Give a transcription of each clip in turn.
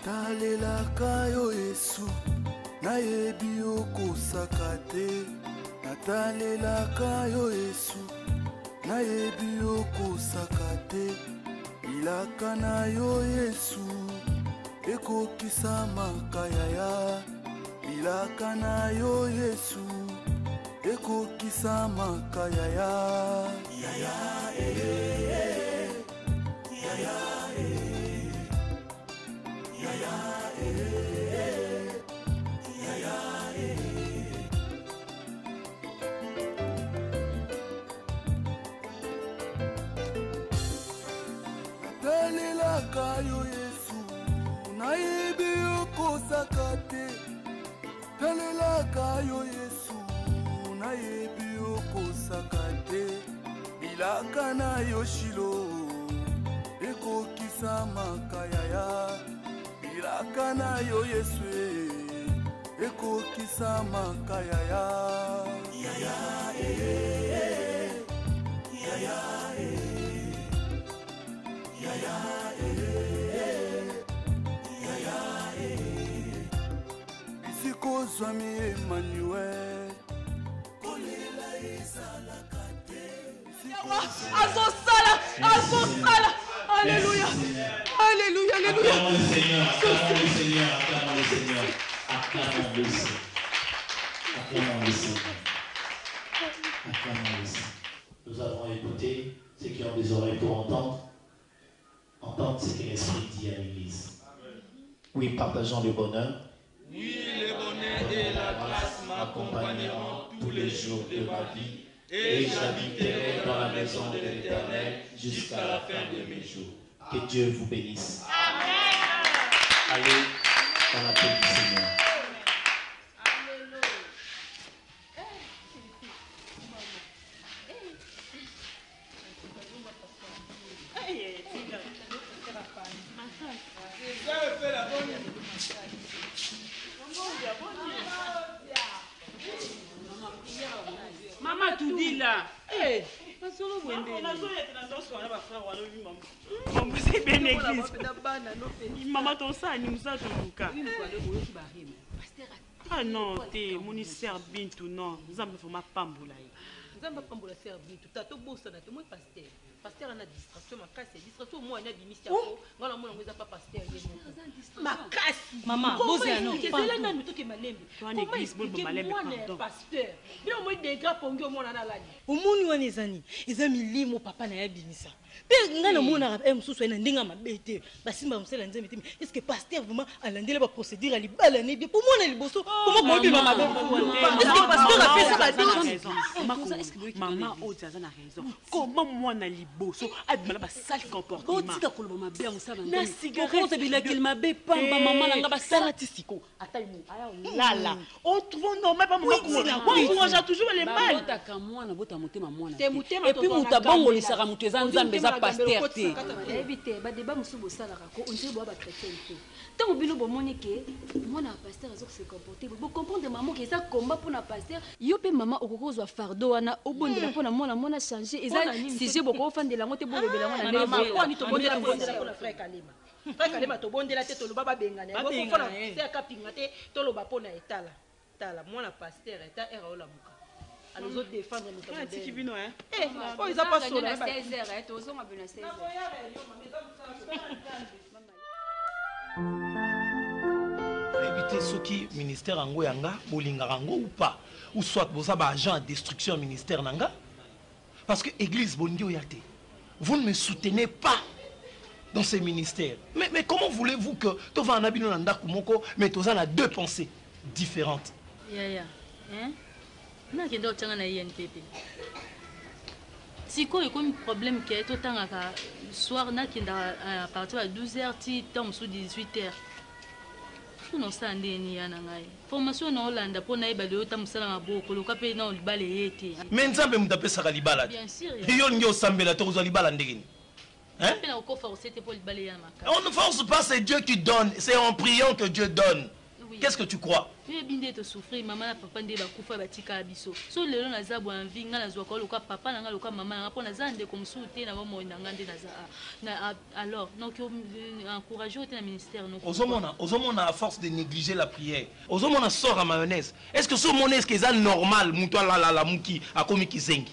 Natalelaka yo Yesu, nayebi okosaka te. Natalelaka yo Yesu, nayebi okosaka te. Ilaka na yo Yesu, ekokisa makayaya. Ilaka na yo Yesu, ekokisa makayaya. Yaya yaya yaya yaya Natalelaka yo Yesu, nayebi okosaka te. Natalelaka yo Yesu, nayebi okosaka te. Bilaka na yo Shilo, ekokisa makayaya. Bilaka na yo Yesu, ekokisa makayaya. Yaya yaya yaya yaya Isiko Zwami Emmanuel, kolela ezalaka te. Azosala. Alléluia. Alléluia. Alléluia. Acclamons le Seigneur. Acclamons le Seigneur. Acclamons le Seigneur. Acclamons le Seigneur. Acclamons le Seigneur. Acclamons le Seigneur. Nous avons écouté ceux qui ont des oreilles pour entendre ce que l'Esprit dit à l'Église. Oui, partageons le bonheur. Oui, le bonheur et la grâce m'accompagneront tous les jours de ma vie, et j'habiterai dans la maison de l'Éternel jusqu'à la fin de mes jours. Que Dieu vous bénisse. Amen. Allez dans la paix du Seigneur. Maman tout dit là. Maman ton ça ni musa tuka. Ah non, t'es mon serbin tout non. Nous avons fait ma pamboula. Nous avons pamboula serbin tout. T'as tout beau ça, t'as moi pasteur. Pasteur en a distraction, ma casse, distraction moi on a bimistia. Moi la moi on pas pasteur. Ma casse. Maman, vous êtes non. C'est là nous tout qui malembe. Toi en église bon malembe pardon. Pasteur. Bien moi des gars pongi au monde na la. Omoni wana ezani. Eza milimo papa na ya bimisa. Pe ngana mona ka msusu ena ndinga mabete. Basimba msela nzembe timi. Est-ce que pasteur vraiment alandela ba procédure ali bala ne bien pour moi na liboso. Comment ko bima mabe. Est-ce que pasteur a fait ça ba dose? Maman Ozaza na raison. Comment moi na liboso abimala ba sale comportement. Otika koloba mabe musaba. Na cigarette. Comment bila qu'il mabe pamba maman na ngaba sala tisiko. Ataïmo. Là. On trouve normal pas maman ko. On mange toujours les mal. Otaka mwana bota motema mwana. Et puis mutabongo lisaka muteza nzambe za pasteur te. Éviter ba débat musubo sala ko on sait boba chrétien te. Tant bino bomoni ke mwana pasteur azo se comporter. Vous comprendre maman que ça combat pour na pasteur. Yo pe maman okokozwa fardo wana obondela pona mwana changer eza si j'ai beaucoup fan de la moté bo bebela mwana ndele. Maman ko ni to bondela pour frère Kalema. Frère Kalema to bondela te to loba bengana. Bo fona c'est akapinga te to loba pona etala. Tala mwana pasteur eta era ola muka. Alors autres défendre notre modèle. Qui vino hein? Eh, oh ils ont pas sur la 16h to zo mabena 16h. Éviter ce qui ministère ango yanga bolinga rango ou pas ou soit boza ba agent de destruction ministère nanga parce que église bondi oyate. Vous ne me soutenez pas dans ces ministères. Mais comment voulez-vous que to va na bino nanda kumoko mais to za deux pensées différentes? Ya. Hein? Na kendo tanga na INPP. Si quoi il y a un problème qui est autant à soir na kenda à partir de 12h ti temps sous 18h. Non ça ndeni yana ngai. Formation na Hollande pour na ibale ota musala maboko loka pe na libale yete. Mais nzambe mutapesa ka libala. Bien sûr. Yo ngi osambela to kozwa libala ndengeni. Hein? On ne force pas, c'est Dieu qui donne, c'est en priant que Dieu donne. Qu'est-ce que tu crois? Oui, bien de souffrir, maman, papa, de bakufa, batika abiso. So le long naza bo envie, ngana zo ko loka papa nanga loka maman nanga pona zande comme souté na maman nanga nde naza. Alors, donc encourager au ministère non. Ozomona à force de négliger la prière. Ozomona sort à mayonnaise. Est-ce que ce monnaie est normal muto la muki a komi kizengi?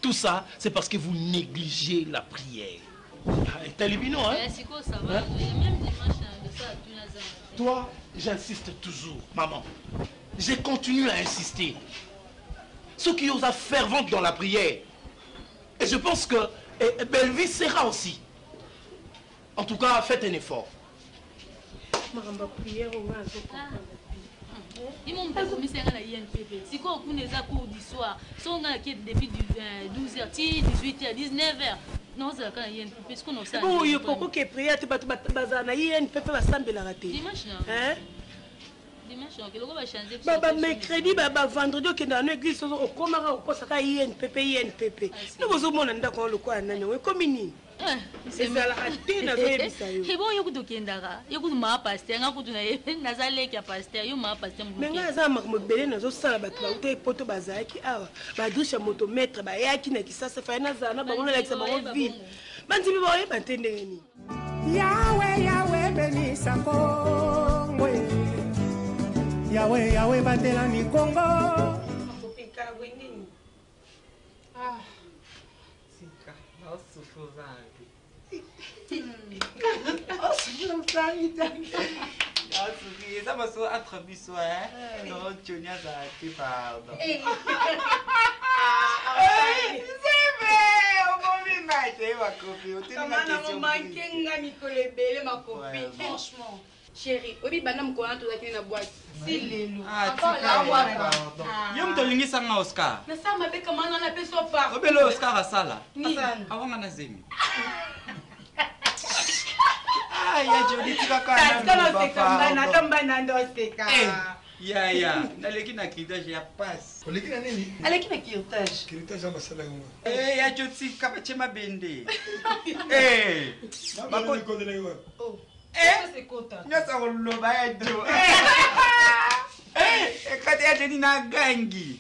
Tout ça, c'est parce que vous négligez la prière. T'as libino, hein? Ça va. Même dimanche de ça tu naza. Toi, j'insiste toujours, maman. Je continue à insister. Ceux qui osent fervente dans la prière. Et je pense que Belleville sera aussi. En tout cas, faites un effort. Ils m'ont commis ça à la INPP. Si on connaît ça cours du soir, si on a qui depuis 12h, 18h, 19h. Non, c'est la INPP. Est-ce qu'on a ça? Bon, il y a beaucoup qui prière, tu vas bazar na INPP va s'embêter la rater. Dimanche non. Hein? Dimanche non, quelque chose va changer. Baba mercredi, baba vendredi, qui dans l'église, au comara, au consacré INPP. Nous vous avons un d'accord le quoi, nani, oui, comme ini. C'est ça la rater, na veille ça. Et bon, yoko dokendara, yoko ma pasteur, nga kutu na nazale ki pasteur, yo ma pasteur mais nga za makmo belé na zo sala bato ba uté poto bazaki awa, ba douche motomètre ba yaki na kisasa fa na za na ba ngona la kisa ba ville. Banti bi ba yeba ntende ni. Yahweh benisa Kongo. Yahweh batela ni Kongo. Ah. Sika, não sofro zangue. Ça m'a sauvé entre bisous, hein? Non, tu n'y as pas, pardon. C'est vrai! On m'a mis ma copine. Comment ma copine? Franchement. Chérie, obi banam ko na to zakini na boîte. Si lelo. Encore là pardon. Yom to lingi sanga Oscar. Na sa mabe kama na peso pa. Obelo Oscar asala. Ni. Awanga na zemi. Ai, ya jodi tika kana. Kana sekamba na kamba na ndo seka. Ya. Naleki na kirtage ya pass. Oleki na nini? Aleki na kirtage. Kirtage masala ngoma. Ya jodi kapa chema bende. Bako ni kodele yo. Oh. C'est content. Nyasa loba ya jo. Kati ya jodi na gangi.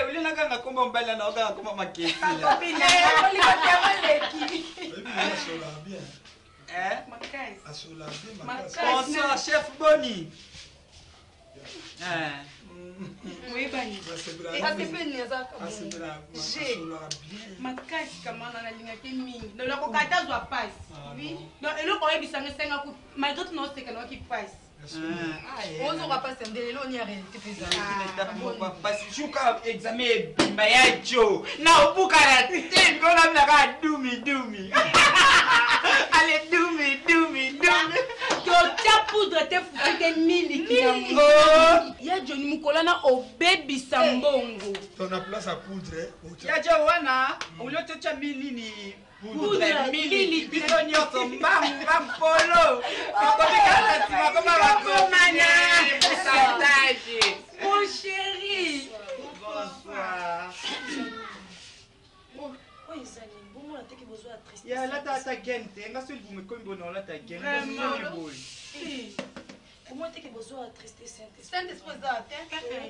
Ule na ganga komba mbala na oga komba makesi. Copine, oli ko tema leki. Asola bien. Makai. Asola bien makai. Bonsoir chef Boni. Oui bani. Asepe ni za ka. Asola bien. Makai kama na linga ke mingi. No la ko kata zo pass. Oui. No elo ko ebisanga senga ku malgré tout no seka no ki pass. On aura pas sendé on y a réalité pesant. Parce que je quand examen Mayacho. Na obuka la tête qu'on a la dumi. Allez dumi. To tia poudre te fuite mili ki. Ya Johnny Mukolana o baby sambongo. Ton place à poudre. Ya Jowana, on le tcha mili ni poudre mili biso nyoto mbam polo. Mon chéri. Bonsoir. Ya la ta gente, nga sul vous me comme bon la ta gente. Comment est-ce que vous avez attristé Saint-Esprit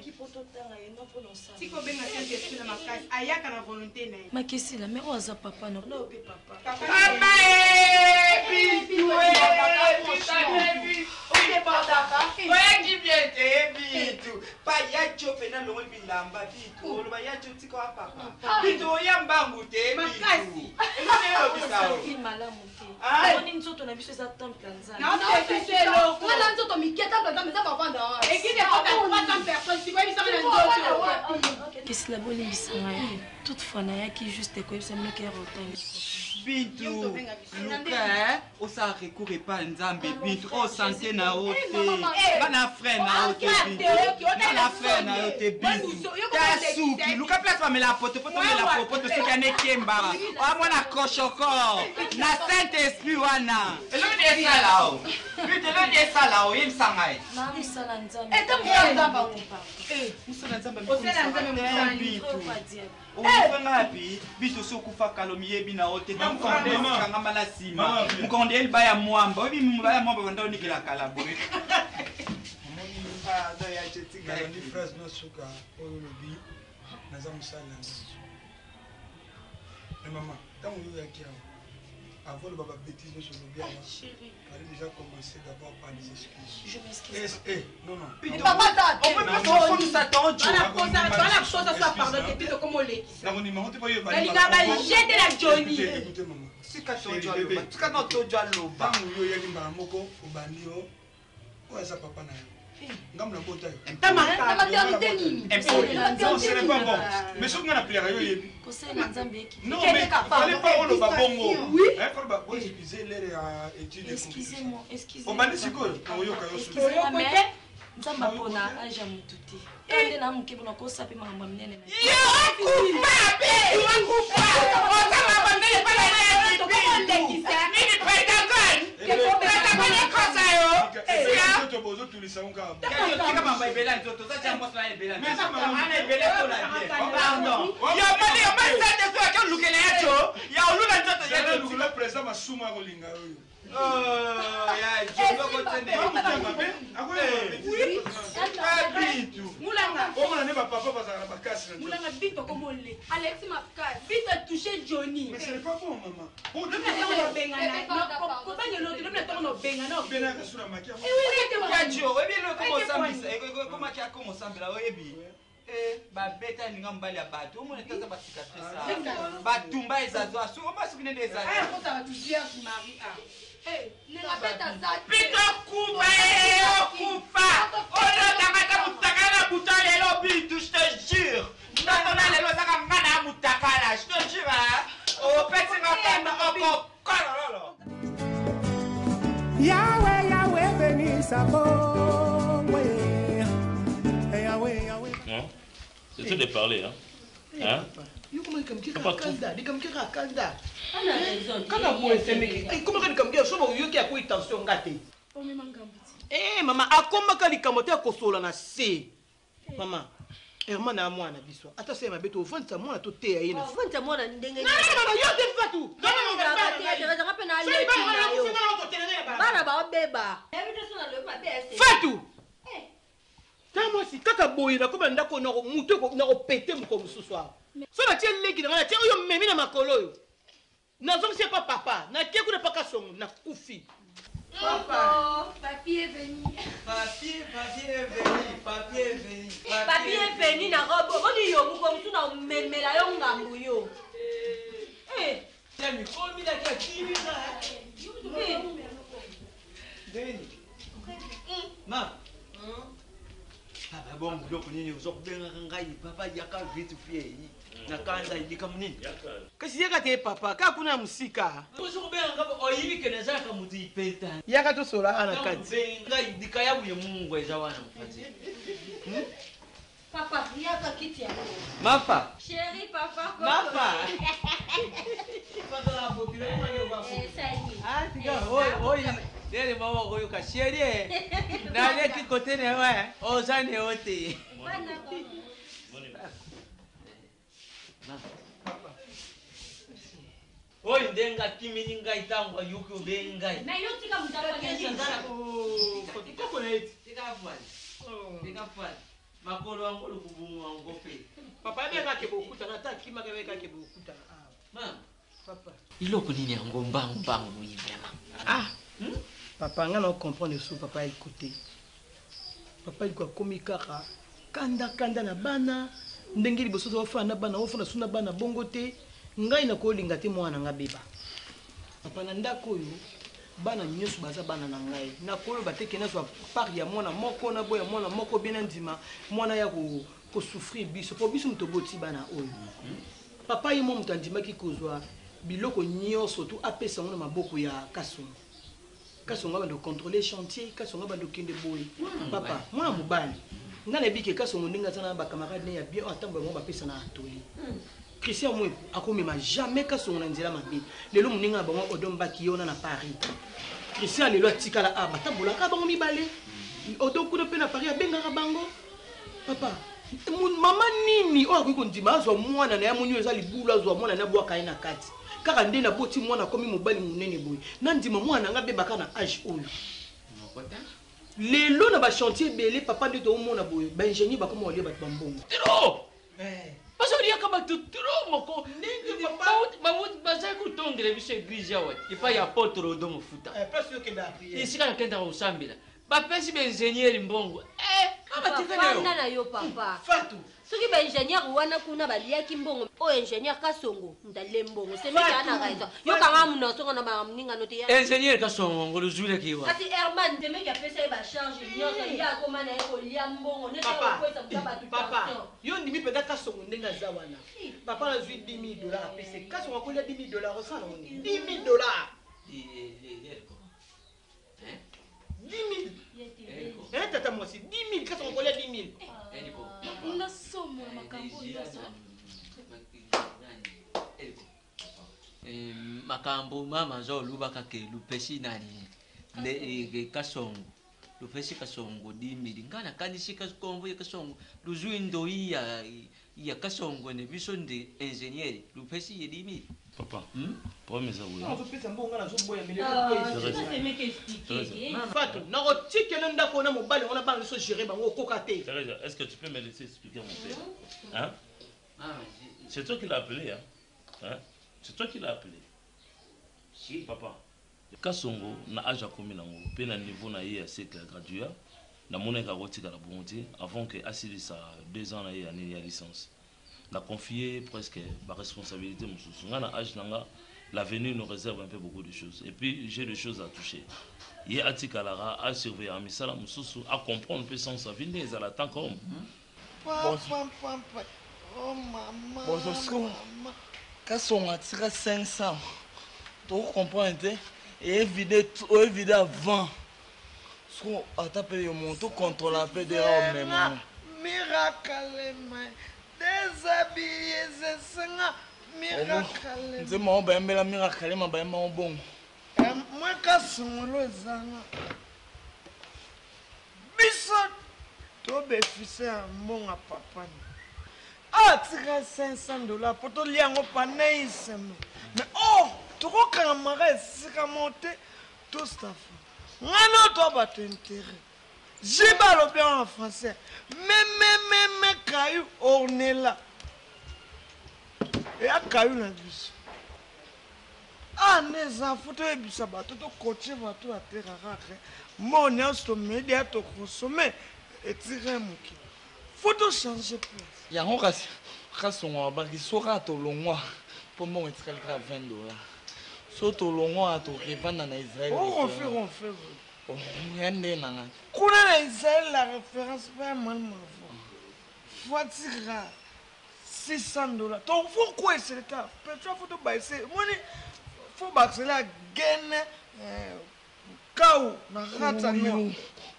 qui peut tout temps et non prononcer. Si ko benga Saint-Esprit na makasi ayaka na volonté na. Makesi la mère oza papa non. Non pe papa. Papa bitou. OK pardaka. Ouais qui bien te bitou. Pa ya chope na longo bilamba bitou. Lo ba ya choti ko papa. Bitou ya mbangu te makasi. Elo bisao. Qui malamu te. On est nzoto na biso za temple nzana. Non c'est lo. Ngala nzoto miketa papa meza papa nda. Et qui ne pas 300 personnes si quoi bisama na nzoto. Qu'est-ce la bonne bisanga. Toutefois na yaki juste ko bisa meke rotan. Bintu Luka osa recours pas nzambe Bintu o santé na ote bana frère na ote Bintu bana frère na ote Bintu ta souki Luka place pa me la poto souki anekemba o mwana koshoko na Saint-Esprit wana elo de sala o Bintu elo de sala o yimsangai na misala nzambe eta mzamba musala nzambe osela nzambe Bintu ngapi biso sokufa kalomi yebi na ote mkonde kanga mala sima mkonde elba ya mwamba obi mbaya mwamba wanda onikela kala boy nalandi phrase nosuka oyo olobi naza mosala na nzonzo me mama ntango oyo oyaki awa avant le baba bêtise nyonso olobi awa fallait déjà commencer d'abord par les excuses. Non, non. Ngam la bota yo. Ce n'est pas bon. Mais ce qu'on a appelé rayo yebi. Non, mais fallait pas on le babongo. Oui. Il faut pas excuser les études. Excusez-moi, excusez-moi. On m'a dit quoi? Excusez-moi, mais nzamba pona aja mututi. Ande na mke bona ko sapi mama mnene na. Yo kupa be. Kupa. Ozama bamele pala na to ko ndekisa. Nini penda kan? Ke ko penda kone kosa yo. Sia. To bozo tulisa unga. Kika mama ibela nzoto za jambo sana ibela. Mais ça mama ibela ko la. Pardon. Yo mali yo mali sa te so ka lukele yacho. Ya olula nzoto ya to lukele presa masuma ko linga yo. Oh, ya, je dois continuer. Oui. Moulanga. Comment on est papa parce que la casse. Moulanga vite comme on l'est. Alexis m'a cassé. Vite toucher Johnny. Mais ce n'est pas bon maman. Bon, le temps on bengana. Faut pas que l'autre le temps on bengana. Bengana sur la maquille. Eh oui, c'est Joe. Et bien le comment ça comment qui a commencé à oyebi. Ba beta ninga mbali ya bato omona taza ba cicatrice ba tumba ezazo asu oma sukine ndeza ah ko ça va tu dire Marie ah nenga beta za pito kupa kupa ono tangata mutakala butale lo bitu je te jure ndona lelo saka ngana mutakala je te jure o peti ngapenda oko kololo Yahweh Yahweh benisa Congo Non, c'est tout de parler, hein. Hein? Comment est-ce que tu as calda? Dis comme tu as calda. On a raison. Quand on voit ces mecs, comment est-ce que tu as choisi au lieu qu'il y a quoi tension gâtée? Eh maman, à comment quand il camote à consoler na c'est maman. Herman a moi na biso. Attends c'est ma bête au fond ça moi na tout té aïe na. Fond ça moi na ndenge. Non yo te fatu. Non je rappelle na le. Bana ba beba. Invitation na le mabé. Fatu. Moi si kaka boy na ko banda ko na ko muto ko na ko péter mo comme ce soir. So na tie leki na tie yo memi na makolo yo. Na zo c'est pas papa, na tie ko na paka songo na kufi. Papa, papi est venu. Papi est venu, papi est venu. Papi est venu na robo. Oni yo mu comme tout na memela yo ngambu yo. Tiens mi ko mi la ka kimi na. Deni. Ma. Ah bon, vous connaissez vous autres bien ngai papa yaka vite fie na kanza idika munini. Kasi yaka te papa, ka kuna musika. Vous bien ngabo oyibi keneza ka muti penta. Yaka to sola ana kati. Ngai idika ya buye Mungu ezawana mfati. Papa, yaka kiti ya. Mapa. Chérie papa. Mapa. Papa bokile kwa yo ba. Ah, tiga, oi. Dele mama oyo ka chérie. Na leki côté ne ouais, ozane ote. Oi ndenga kimini ngai tangwa yuko bengai. Na yo tika mutaka kesho ndana. Iko na eti. Tika afwali. Tika afwali. Makolo wangu lukubunga ngope. Papa benga ke bokuta na ta kima ke benga ke bokuta. Mama, papa. Iloko nini yango mbangu yi vraiment. Ah. Papa nga na comprendre so papa écouter. Papa il ko komi kaka kanda na bana ndenge liboso so fana bana ofuna suna bana bongo te ngai na ko linga te mwana nga beba. Papa na ndako yo bana nyoso baza bana na ngai na ko bateke na so par ya mwana moko na boya mwana moko bien ndima mwana ya ko souffrir biso po biso mtoboti bana oyo. Papa yimo mtandima ki kozwa biloko nyoso tu apesa ngona maboko ya kasongo. Kasonga ba de contrôler chantier, kasonga ba de kende boy. Papa, moi mobali. Ngana bike kasonga ndinga sana ba camarade ne ya bien atambo mo ba pesa na atoli. Christian moi akomema jamais kasonga na nzela mabe. Lelo muninga ba mo odomba kiona na Paris. Christian lelo atikala aba tabola ka bango mibale. Odoku na pe na Paris abenga bango. Papa, mama nini o akiko ndima azwa mwana na ya munyo eza libulu azwa mwana na bwaka ina kati. Kaka ndena boti mwana komi mobali munene boy. Nandima mwana nga bebaka na âge oyo. Mokota? lelo na bachantier ebele papa nde toomona boye baingénieur bakoma olia bato bambongo tro bazoliaka bato tro moko bazali kotongela biso église awa epai ya apôtre odo mofuta esika nakendaka kosambela bapesi baingénieur mbongo batikana na yo papa soki baingénieur wana kuna baliaki mbongo oyo ingénieur kasongo ndale mbongo semikana raison yokanga muna osonga na bamuningano te ingénieur kasongo ngolozwilaki wa kasi herman temeki apesa ye bachange nyonso ye akoma na ye kolia mbongo nekokwesa kuta bato papa yo ndimi mpenza kasongo ndenge aza wana papa nazwi 10 000 $ apese kasongo akolia 10 000 $ osala ngo nini 10 000 $. 10 000 tata mwasi 10 000 kasongo akolia 10 000 unasoma makambo nyonso makambo mama azolubaka ke lupesi nani kasongo lupesi kasongo 10 000 ngana kanisi kasongo ya kasongo luzwi ndoi ya kasongo ne biso ndi ingénieur lupesi ye 10 000 papa promise à vous azopesa mbongo na zoboya Fatou nakotikela ndako na mobali wana bana so gérer bango okoka te. Est-ce que tu peux me laisser expliquer mon père? Hein? C'est toi qui l'as appelé, hein? C'est toi qui l'as appelé. Si papa. Kasongo na aja komi nango pe na niveau na ye cycle gradué na moneka rotika la bonté avant que asilisa 2 ans na ye année ya licence. La confier presque ma responsabilité mususu ngana âge nanga l'avenir nous réserve un peu beaucoup de choses et puis j'ai des choses à toucher ye atikalara à surveiller à misala mususu à comprendre peu sans sa vie les à la temps comme oh maman bonjour kasonga tira 500 tu comprends et évidé avant ce qu'on a tapé au monto contrôle un peu de même miracle déshabillé zesenga miracle nze mo bayembela miracle ma bayemba obongo moi kasongolo ezanga biso to bénéficier ya mbongo papa atira 500 $ po toliango panei seme mais oh tokokanga mara esika mote to staff ngana to bato intérêt j'ai balobé en français mais caillou ornela et à caillou la biso ah les enfants to ebisa bato to coacher bato à terre rare mon insto média to consommer et tirer moki faut to changer place yango kasi kasongo ba kisora to longwa pour mon etikali ka 20 $. So to longwa to revendre na Israël on fait oh yende nanga kuna na Israël la référence pas mal faut tirer 600 $. Donc faut quoi c'est l'état peut-être faut to baisser moi faut baisser la gaine kaou na rata no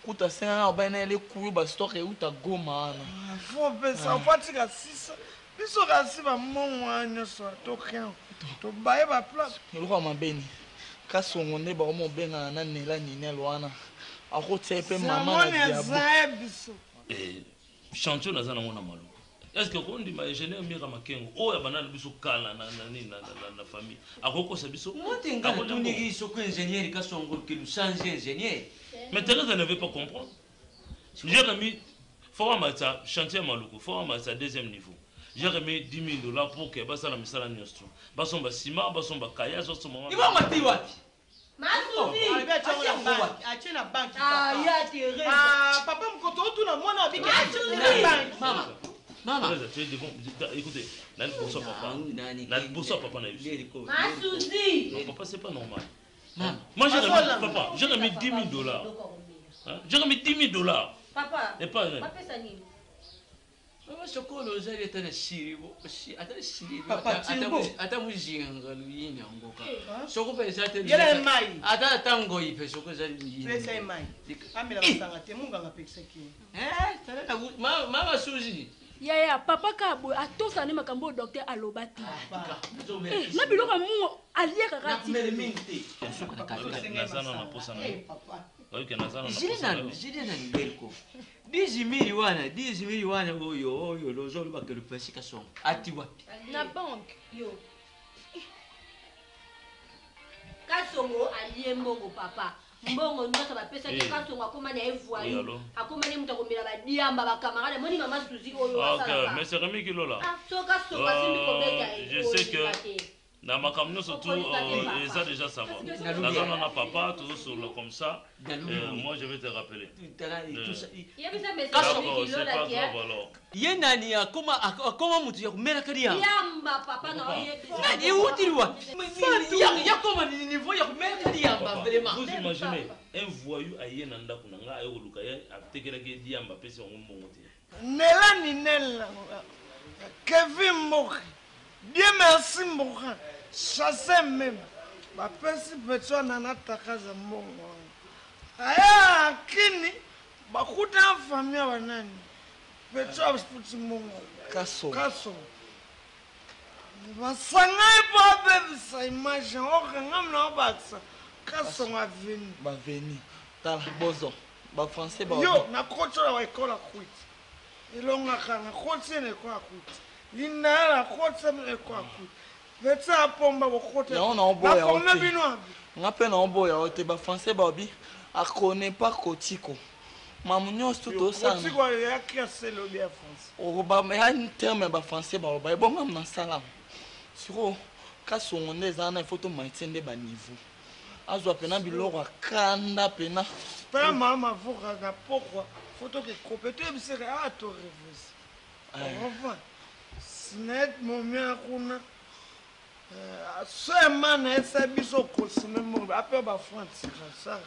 kuta senga ba na le kuyu ba stock e uta goma na faut penser faut tirer 600 biso kasi ba monwa nyoso to rien to baye ba place le roi mabeni kasongo ne ba mo benga na nela nini lwana akotsepe mama na diabo chantier na zana mona malu est-ce que on dit ma ingénieur mira makengo o ya banana biso kala na famille akoko sa biso motenga tuniki soko ingénieur kasongo que nous changer ingénieur mais Thérèse ne veut pas comprendre j'ai remis faut amata chantier maluko faut amata deuxième niveau j'ai remis 10 000 $ pour que basa la misala nyostro basomba ciment basomba kaya zoso mama iba mati wapi Masuzi achena banki ya Thérèse papa mkoto tu na mwana abiki Maman, tu es bon. Écoutez, là, pour ça, papa n'a eu. Masuzi. Non, papa, c'est pas normal. Moi, j'ai remis 10 000 $. J'ai remis 10 000 $. Papa. Et pas. Papa, ça n'y est. Mama sokolo zali etana shiribo atana shiribo papa timbo ata mujinga luyini angoka soko pesa te yele mai ata tango ipe soko zali luyini pesa mai amela basanga te munga ngapekisa ki tala mama suzi yaya papa kabo atosa ne makambo docteur alobati na biloko mungo alieka kati Jilina Nibelko. 10 000 wana oyo lozolo bakelo pesi kasongo. Ati wapi? Na banque yo. Kasongo aliye mbongo papa. mbongo nyonso bapesaki kasongo akomani aevoyi akomani moto akomela badiamba bacamarade moni mama suzi oyo ok mais c'est Rémi Kilola so kasongo asimbi kobeta je sais que dans ma camion surtout et ça déjà ça va dans un papa toujours sur le comme ça moi je vais te rappeler d'accord c'est pas grave alors ye nani akoma mutu ya kumela kali ya yamba papa na nani utilwa ya koma ni niveau ya kumela kali ya vraiment vous imaginez un voyou aye na ndako na nga ayo luka ye atekela ke diamba pesi ngo mbongo te nela ni nela Kevin Mokri bien merci Mokri chassé même bapesi petso nana takaza mbongo aya kini bakuta famille banani petso afuti mbongo kaso basangai babebisa image okanga mna baksa kaso ngaveni baveni tala bozo ba français ba yo na kochola wa ikola kwiti ilonga kana khotse ne kwa kwiti linala khotse ne kwa kwiti vetsa pomba bokote na oboya ote ngape na oboya ote ba français ba bi a connaît pas Kotiko mamunyo tout ça Kotiko ya kia selo bien français o ba me un terme ba français ba ba bon ngam na salam siro ka songonde zana photo maitende ba niveau azwa pena biloko akanda pena pena mama voka na pourquoi photo que compété bisere a to reverse enfin sinet momia kuna seulement essa biso kosime mo après ba France ça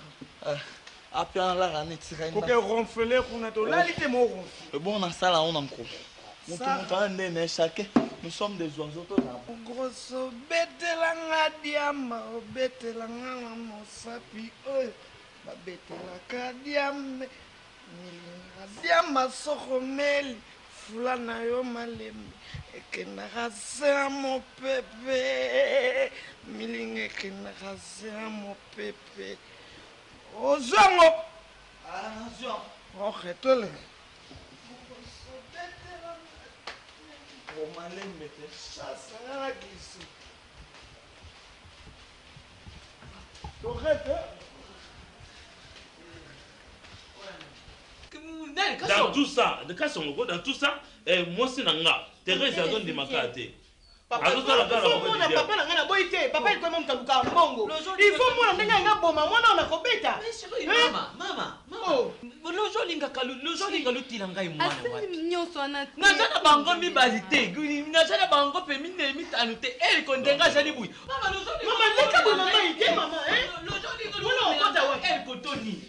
après la rane tira ko ke ronfler kuna to la lité mo ronfler bon na sala on encore mutu ande chaque nous sommes des oiseaux to na grosso betelanga diama betelanga mosapi oyo ba betelaka diambe diama sokhomeli fulana yo malembe ekendaka se ya mopepe milinga ekendaka se ya mopepe ozwango okhetole omalembe te sasangana glisi tokhete dans tout ça dans tout ça moi c'est nanga Thérèse a donné ma carte papa na nga na boyi te papa il comment mtaluka mbongo il faut mwana ndenge nga boma mwana ona kobeta mama lojo linga lutila ngai mwana wati nyonso ana nazana bango mibali te nazana bango pe mine mitanu te el kondenga jali buyi mama leka bona ngai te mama lojo linga lutila wa el kotoni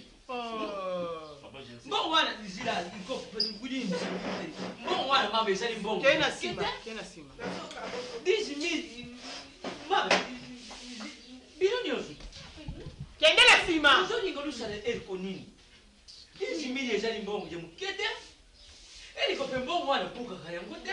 mbongo wana zila iko ngudi mbongo wana mama ezali mbongo kena sima 10,000 mama bino nyonso kende la sima ozolinga lusala eliko nini 10,000 ezali mbongo ya moke te eliko mpe mbongo wana bukaka yango te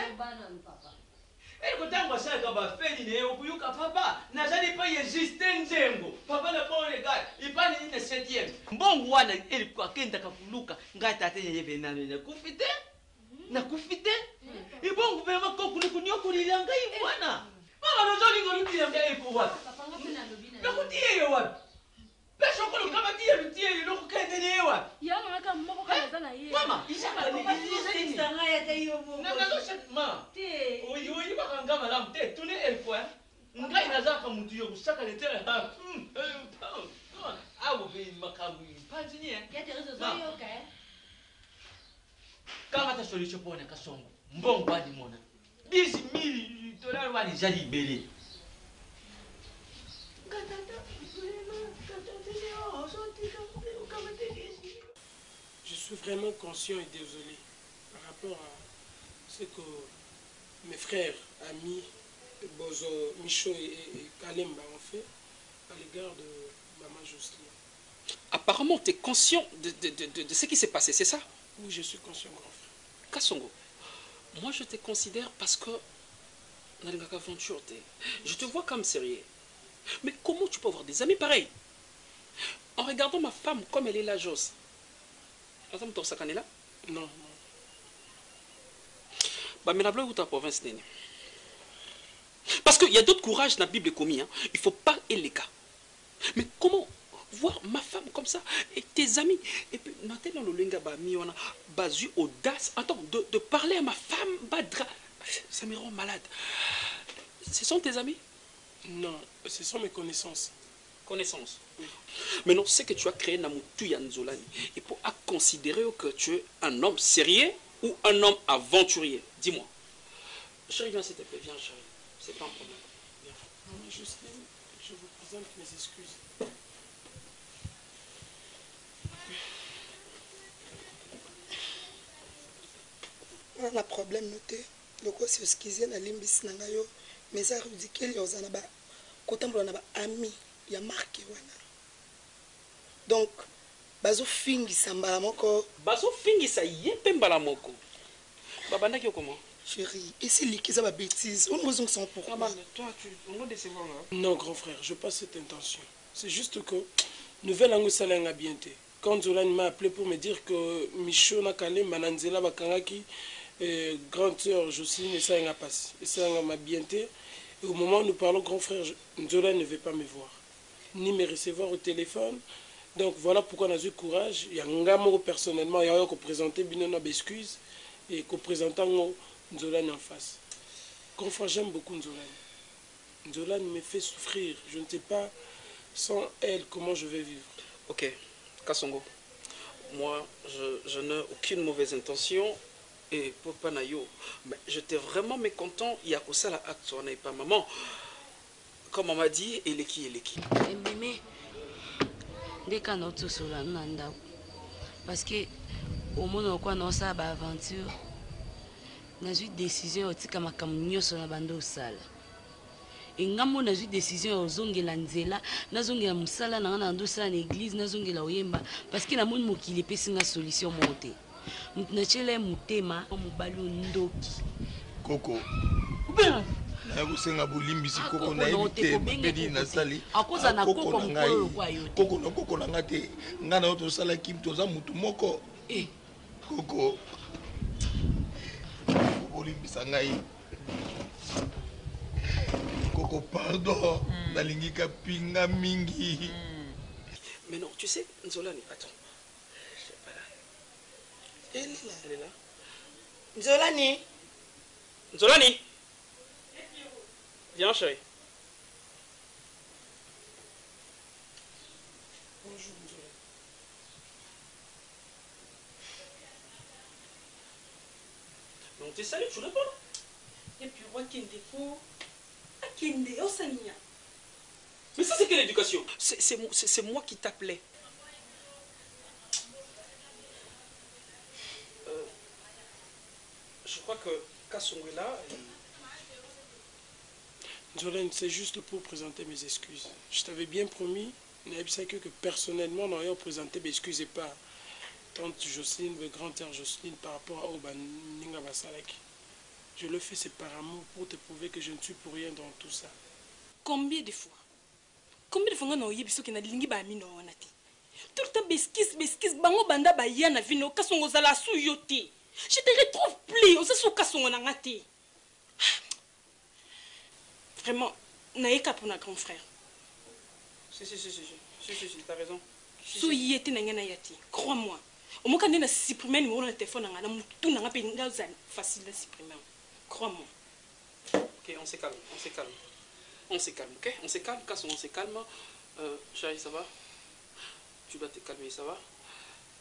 eliko ntango asalaka bafeli na ye okuyuka papa nazali mpe ye justin nzengo papa na bolegal ipani nini na 7e mbongo wana eliko akendaka kuluka ngai tate yeyebe nakufi te ibongo pema kokuniokulila ngai mwana mama nozolinga lutila nga eliko wapi nakutiyeyo wapi pesokolo kama tiye lutiyeyo nokukendeliye wapi mama oyibaka nga malamu te tune elikoya ngai nazaka mutu yo kusaka letere awo pe makambo panzini kama ta solution pona kasongo mbongo wadi mona 10,000 dollars wadi jali bele Je suis vraiment conscient et désolé par rapport à ce que mes frères, amis, Bozo, Michaud et Kalemba ont fait à l'égard de Maman Jocelyne. Apparemment, tu es conscient de ce qui s'est passé, c'est ça? Oui, je suis conscient, grand frère. Kassongo, moi je te considère parce que je te vois comme sérieux. Mais comment tu peux avoir des amis pareils? En regardant ma femme comme elle est la Josse. Non, non. Bah, mais la blague ou ta province n'est. Parce qu'il y a d'autres courages dans la Bible commis. Hein. Il ne faut pas être les cas. Mais comment voir ma femme comme ça et tes amis. Et puis, maintenant, le linga bami, on a basu audace. Attends, de parler à ma femme, badra. Ça me rend malade. Ce sont tes amis? Non, ce sont mes connaissances. Connaissances. Oui. Maintenant, c'est que tu as créé Namutu Yanzolani. Et pour considérer que tu es un homme sérieux ou un homme aventurier. Dis-moi. Chérie, viens s'il te plaît. Viens, chérie. C'est pas un problème. Viens. Maman Jocelyne, je vous présente mes excuses. On a problème noté. Le quoi c'est excusé na limbis nangayo mais ça ridicule yozana ba kotambola na ba ami ya marque wana. Donc bazo fingisa mbala moko. Bazo fingisa yempe mbala moko. Babanda ki comment? Chérie, et c'est lui qui a ma bêtise. On nous en sent pourquoi. Maman, toi, on va décevoir là. Non, grand frère, je n'ai pas cette intention. C'est juste que nouvelle angle salanga bienté. Quand Zolan m'a appelé pour me dire que Michaud n'a calé Mananzela Bakangaki, grande sœur Jocelyne, et ça a passé. Et ça m'a bienté. Et au moment où nous parlons, grand frère, Zolan ne veut pas me voir, ni me recevoir au téléphone. Donc voilà pourquoi on a eu courage. Il y a un gars personnellement, il y a un qui présentait bien nos excuses et qui présentait Nzolan en face. Grand frère, j'aime beaucoup Nzolan. Nzolan me fait souffrir. Je ne sais pas sans elle comment je vais vivre. Ok, Kasongo, moi je n'ai aucune mauvaise intention et pour Panayo, mais j'étais vraiment mécontent. Il y a que ça la acte, on n'est pas maman. Comme on m'a dit, elle est qui? Mémé, dès qu'on a tout sur la nanda, parce que au moment où on a ça aventure. J'ai eu décision de ma camion sur la bande au sale. Et ngamo na eu décision aux ongela nzela, na zongela musala na na ndosa na église na zongela oyemba parce que na moni mokili pesi nga solution monte. Mutna chele mutema mobali ndoki. Koko. Na kusenga bolimbisi koko na ebite pedi na sali. Akoza na koko mukolo kwa yote. Koko na koko na ngate ngana oto sala kim toza mutu moko. Koko. Koko, pardon, nalingi kapinga mingi. Mais non, tu sais, Nzolani, attends. Je sais pas là. Elle est là. Nzolani. Nzolani. Viens, chérie. Bonjour, Nzolani. Donc tu salues, tu réponds. Et puis, moi, qui défaut. Akinde, Osania. Mais ça, c'est quelle éducation? C'est moi qui t'appelais. Je crois que Kassongo est là. Nzolan, c'est juste pour présenter mes excuses. Je t'avais bien promis, que personnellement, on aurait présenté mes excuses et pas tante Jocelyne, grand-père Jocelyne par rapport à Oban Ninga Basalaki. Je le fais séparément pour te prouver que je ne suis pour rien dans tout ça. Combien de fois on a eu des qui n'ont pas mis dans la tête? Tout le temps, besquis, bango banda ba yana vino, kasongo zala sou yote. Je te retrouve plus, on se sou kasongo na ngate. Vraiment, naïka pour notre grand frère. Si, t'as raison. Sou yete na ngana yati, crois-moi. Au moins quand on a supprimé le numéro de téléphone, on a tout n'a pas facile à supprimer. Crois-moi. Ok, on se calme. On se calme, ok? On se calme, Kasson, on se calme. Chérie, ça va? Tu dois te calmer, ça va?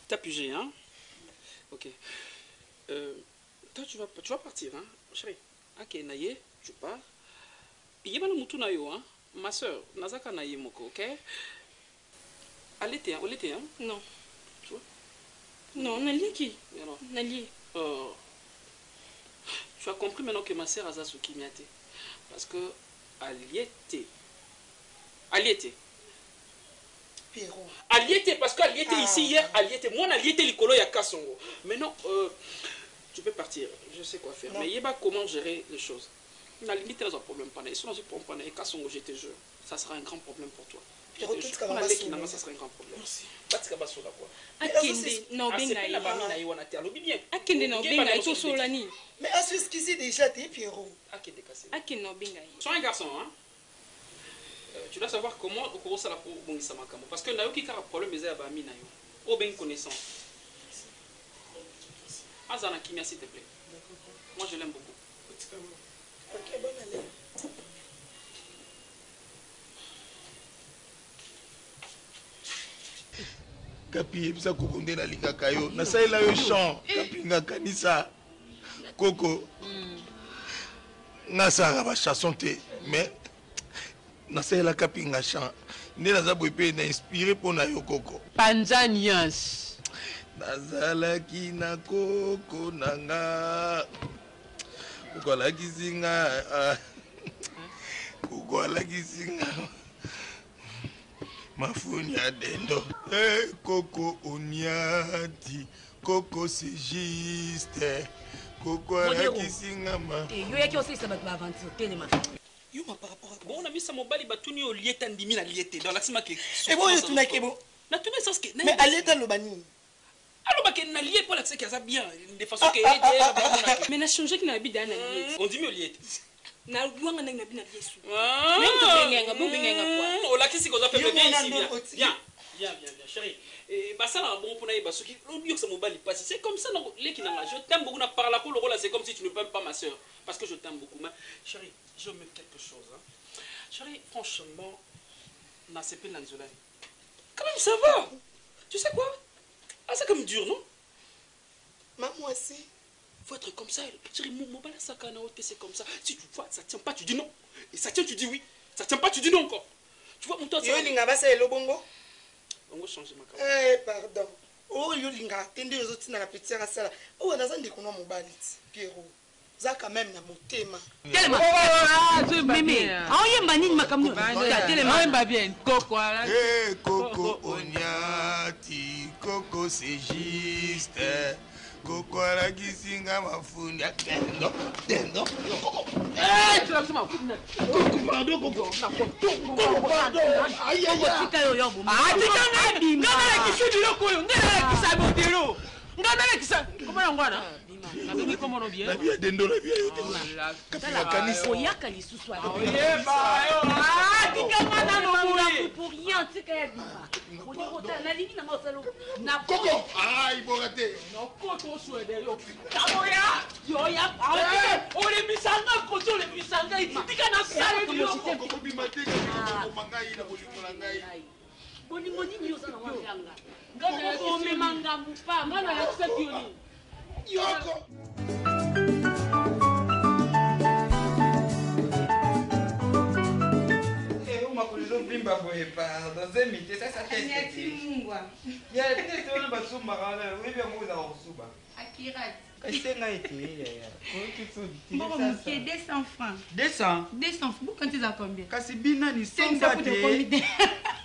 T'as pugé, hein? Ok. Toi, tu vas partir, hein? Chérie, ok, naye, tu pars. Il y a un moutou nayo, hein? Ma soeur, Nazaka naye moko, ok? Allez, hein? Non. Tu vois? Non, Nali qui? Nali. Tu as compris maintenant que ma sœur Azasuki miate. Parce que Aliété. Pierrot. Aliété, parce qu'Aliété ici hier, Aliété. Moi, Aliété l'icolo ya Kasongo. Maintenant, tu peux partir. Je sais quoi faire. Non. Mais il y a comment gérer les choses. La limite, elle a un problème. Si on se prend pas Kasongo, je te jure, ça sera un grand problème pour toi. Ça sera un grand problème. Merci. Mais à ce qui c'est déjà t'es Pierrot. Sois un garçon, hein? tu dois savoir comment au ça la pour bon ça makamo parce que nayo qui a problème mais ba ami nayo au bien connaissance Azana Kimia s'il te plaît moi je l'aime beaucoup OK bonne allée Kapi ebisa koko nde nalingaka yo nasalela yo champ kapi ngakanisa koko nasalaka bachanson te mais nasalela kapi nga champ nde naza boye mpe na inspiré mpo na yo koko Panzanias nazalaki na koko na nga koko alakisi nga koko alakisi nga mafuni ya dendo koko oniati koko c'est juste koko alakisi nga ma yo yaki osalisa bato baaventure telema yo ma par rapport à bon on a mis ça mobali batuni au lieta ndimi na liete dans l'axima ke et bon yo tunaki bon na tuna sens que mais aleta lobani alors que na lié pour la que ça bien de façon que mais na changer que na bida na liete on dit mieux liete na luanga na bina yesu même to benga benga quoi o la kisi ko za fait bien ici bien chérie et bah ça là bon pour na ba soki on dit que ça mobali passe c'est comme ça non les qui na je t'aime beaucoup na par la cour le rôle c'est comme si tu ne peux pas ma sœur parce que je t'aime beaucoup mais chérie je me quelque chose hein chérie franchement na c'est pas dans zola quand même ça va tu sais quoi ah c'est comme dur non maman aussi faut être comme ça chérie mon bala sakana c'est comme ça si tu vois ça tient pas tu dis non et ça tient tu dis oui ça tient pas tu dis non encore tu vois mon toi yo linga basa elo bongo bongo changer ma pardon oh yo linga tende les autres na petit à sala oh naza ndeko no mobali Pierrot za quand même na motema telema mimi aoyemba nini makambo telema aoyemba bien koko ala koko oniati koko c'est juste koko alakisi nga mafuni ya dendo dendo tu vas sema pardon koko aïe aïe tika yo yo bo tika ngana kisudi lokoyo ngana kisa botero ngana kisa comment ngwana na bibi comment no bien na bien dendo na bien yo kapila kanisa oyaka lisusu ala tika ngana no muri pour rien tika ya biba oyota na lingi na mosalo na koko ai bogate no koto swede yo kamoya yo ya ole bisanga koto le bisanga tika na sala yo koko bimate ko mangai na bolingo na ngai bolingo nini yo sana wanganga ngana ko memanga mupa ngana ya kusekioni yoko Bimba boye pardon zemite ça teste ya teste wana basumaka na webi yango oza kosuba Akirati. esenga ete Bon, qui est 200 francs. 200 200 francs. Quand tu as combien? kasi bina ni somba te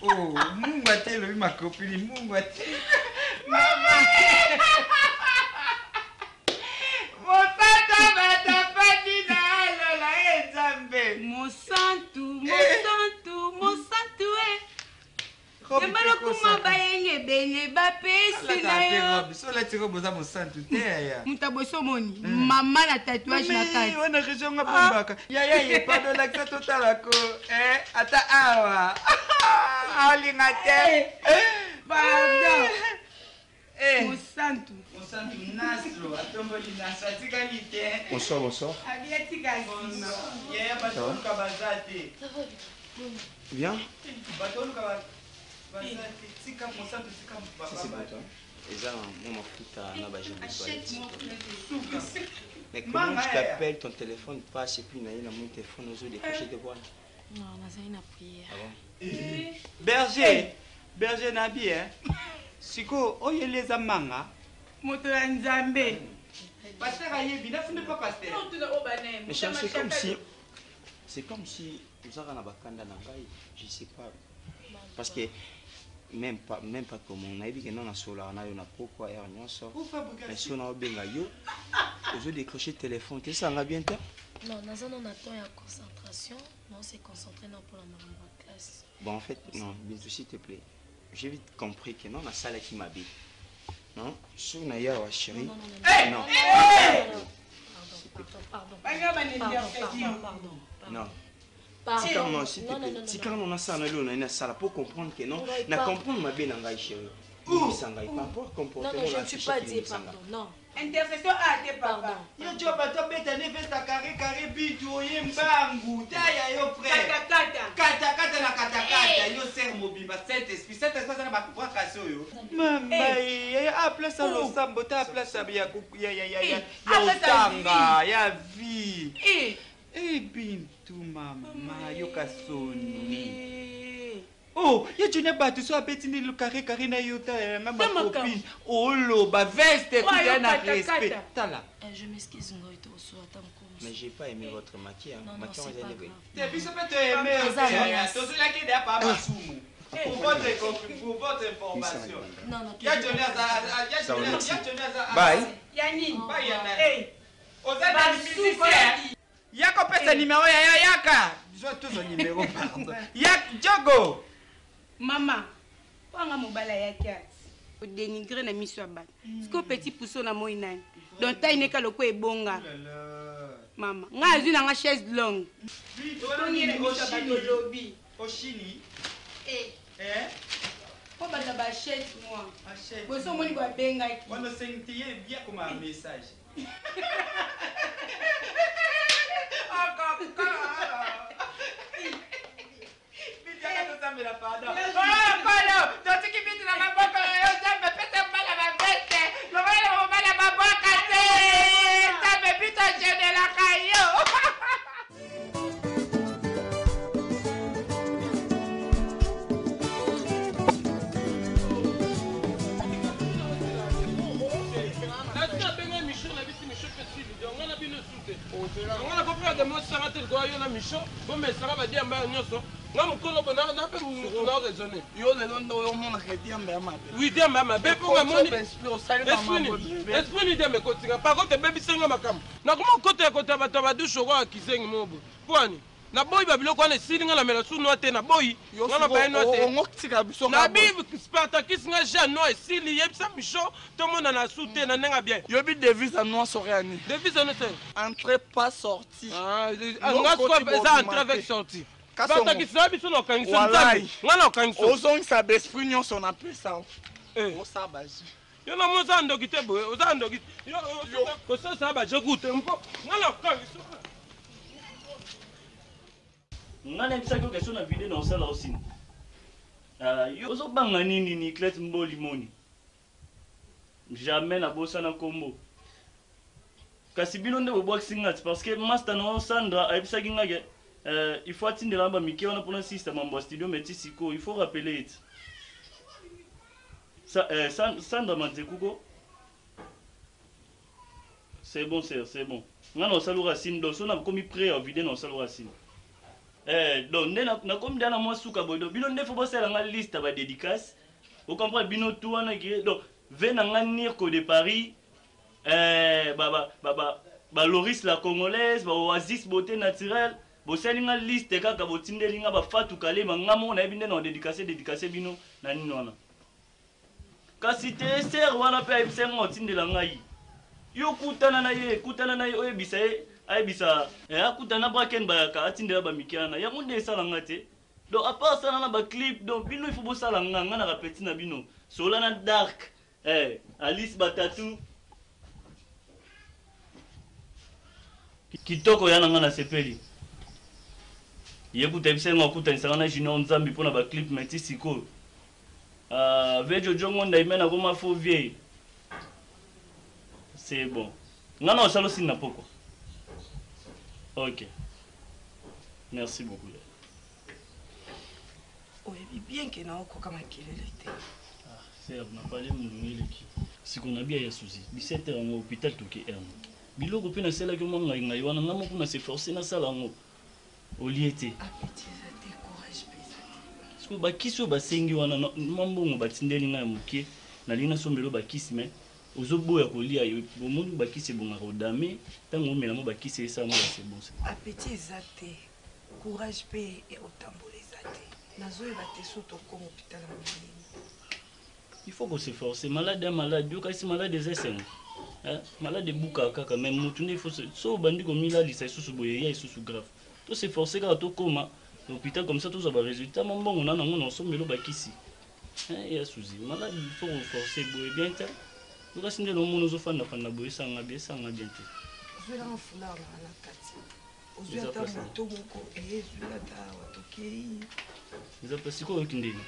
oh mungu ate lobi makopini mungu ate mama motata batapati na alola ezambe mosantu emalokuma bayenge bene bapesi na yo solati robe oza mosantu te yaya moto abosi omoni mama na tatouage na kati wana région nga bombaka yaya ye padolakisa totalako ata awa aolinga te pardon mosantu nasro atomboli nasro atikali te bonsoir abiatika nsima yaya batoluka baza te viens batoluka baza te tika mosantu tika Eza mon mafuta na ba mais comment je t'appelle, ton téléphone passe et puis na mon téléphone aux décroché de quoi? Non, on a une prière. Ah bon? Berger nabi siko oyeleza manga moto ya nzambe pasteur ayebi nafunde pas pasteur mais c'est comme si nous avons na bakanda na ngai je sais pas parce que même pas comme on a dit que non na sola na yo na pourquoi er nyonso mais si on a benga yo je décrocher téléphone que ça va bien ta non dans un attend ya concentration non c'est concentré non pour la maman classe bon en fait non Bintou s'il te plaît j'ai vite compris que non la salle qui m'habite non sur na ya wa chérie non pardon non Tikano, s'il te plaît. Tikano, on a ça, on a ça pour comprendre que non. Na comprendre ma bien en chérie. Où ça va pas pour comportement. Non, je ne suis pas dit, pardon. Non. Intercession a été papa. Yo joba to beta ne vesta carré bitu yembangu. Taya yo frère. Kata na kata. Yo ser mobimba cet esprit na ba kwa kaso yo. Mama ya place lo sambo ta place ya tanga ya vie. Bintu mama yo kasoni. Oh, ya junior batu so abeti ni le carré na yota na ma copine. Oh lo ba veste kuya na respect. Tala. Je m'excuse ngoi to so atamko. Mais j'ai pas aimé votre maquillage. Maquillage est élevé. T'es bien ça peut aimer. Toi tu la qui n'est pas masumu. Pour votre information. Non. Ya junior za Bye. Yani. Bye yana. Oza ni musicien. Yako pesa numéro ya yaka. Je te donne numéro pardon. Yak Jogo. Mama, wanga mobala yaki ati odénigrer na miso ya bato siko petit pousseau na moi nani donc taille neka loko ebonga mama nga azwi nanga chaise longue oshini po baza bachaise moi boso omoni babengaki wana sentiye bia koma message la pardon. Oh, Polo, donc tu qui vite dans ma boca, ça me fait mal à ma veste. Le mal à ma boca, ça me fait changer de la caillou. On a compris que moi, ça va être quoi, il y a un michon, comme ça va dire, mais non, nga mukolo bona na pe mutu na raisonner yo le londo yo mona keti amba ma be oui dia mama be pour moni esprit ni dia me kotinga par contre baby senga makam na kuma kota bato ba douche ko akisengi mobo kwani na boy ba biloko na silinga na mela suno te na boy ngana ba eno te ngotika biso na bibi Spartakis nga ja no esili yebisa micho to mona na sute na nenga bien yo bi devise à noir soréani devise no te entrer pas sortir nga quoi ça entrer avec sortir Spartakis biso na kangiso nzambe ngana kangiso ozongisa besprit nyonso na pesa osabaji yo na moza ndoki te boye oza ndoki yo kosasa ba jokute mpo ngana kangiso ngana bisaki question na video na osala aussi yo ozobanga nini Niclette Mboli moni jamais na bosa na kombo kasi bino nde bobwakisi ngati parce que master na Sandra ayebisaki ngake il faut atindela ba mike wana pona système en studio meti siko il faut rappeler ça Sandra Manzekuko c'est bon c'est bon ngana osalo racine donc so na komi prêt à vider na osalo racine donc nde na komi dana mwa suka boy donc bino nde faut bosala nga liste ba dédicace vous comprenez bino tout wana ki donc venez nga Nirko de Paris ba Loris la congolaise ba Oasis beauté naturelle bosali nga liste kaka botindeli nga ba Fatou Kalema nga mo na binde na dédicacer bino na nini wana kasi te ser wana pe ayisenga otindela ngai yo kutana na ye oyebisa ye ayebisa akutana braken bayaka atindela bamikiana yango nde esalanga te donc à part ça na ba clip donc bino il faut bosala nga na rapeti na bino Solana Dark Alice Batatu kitoko yana nga na sepeli yekuta bisenga okutanisanga na Junior Nzambi pona ba clip meti siko vejo jongo ndaimena koma faux vieille c'est bon ngana osalo sina poko ok merci beaucoup oyebi bien ke na okoka makelele te c'est na parler mulungileki sikona bia ya susi 17h en hôpital toke erno biloko pe na sela ke monga ngai wana ngamo kuna se forcer na sala ngo oliete sko bakiso basengi wana mambongo batindeli ngai muke na lina sombelo bakisi me ozoboya kolia yo bomundu bakisi bonga rodame tango mela mo bakisi esa mo c'est bon appétit ezate courage pe et otambola ezate nazoyeba te soto comme hôpital il faut qu'on se force malade malade yo kasi malade ezesen malade buka kaka même mutu ne faut so bandi ko mila lisa isusu boye ya isusu grave to s'efforcer kaka tokóma l'hôpital comme ça tozwa barésultat ma mbongo na nango naosomelo bakisi ya suzi maladi il faut renforcer boye bien te lokasi nde nomona ozofandafanda boye esanga bien te ozwelanga foulard na kati ozwi ata moto moko ezwi ata watokei eza mpe sikoyo oyoki ndeni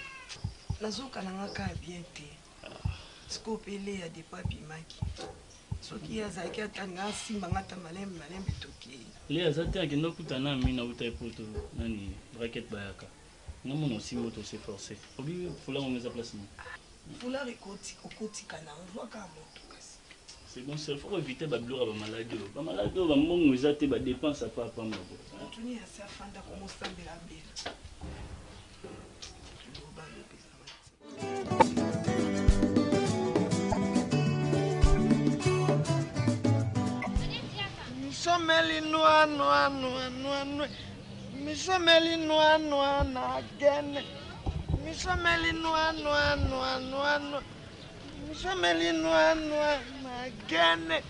nazokananga kaka bien te sikoyo mpe le ya depa bimaki soki azalaki ata nga asimbanga ata malembe tokei le aza te akenda okutana mi nauta epoto nani braquette bayaka namona osimbi oto s'efforcer obi foulard ngo eza place ni foulard okotikana ozwaka moto kasi c'est bon il faut éviter babiloko ya bamaladi oyo bambongo eza te badepense apa apamba bo atuni asi afanda komosambela mbela Misomeli noa Misomeli noa na gene Misomeli noa Misomeli noa na gene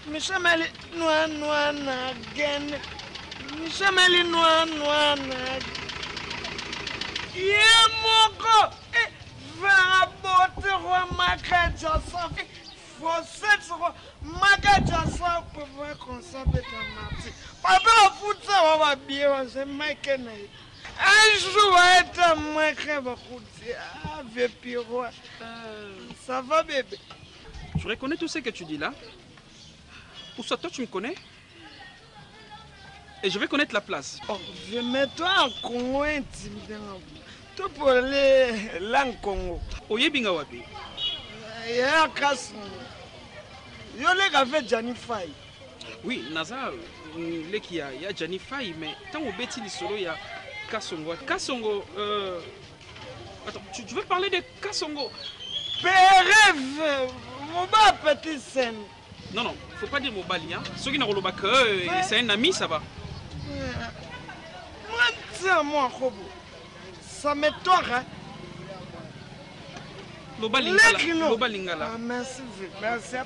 Misomeli noa na gene Misomeli noa na Yemoko va bote roi makaja sa Você magaja sa pour voir qu'on s'appelle marti. Papa futa wa bien c'est Mike na. Un jour être Mike va futa avec Piro. Ça va bébé. Je reconnais tout ce que tu dis là. Pour ça toi tu me connais. Et je vais connaître la place. Oh, je mets toi en Congo intimidant. Tout pour les langues Congo. Oyebinga wapi. Ya Kasongo. Yo le ka fait Janify. Oui, naza leki ya Janify mais tant au beti li solo ya Kasongo. Kasongo attends, tu veux parler de Kasongo? Pérève, mon bas petit scène. Non, faut pas dire Mobali hein. Ceux qui n'ont pas que c'est un ami ça va. Moi tiens moi Kobo. Ça m'étonne hein. Loba lingala. Ah, merci.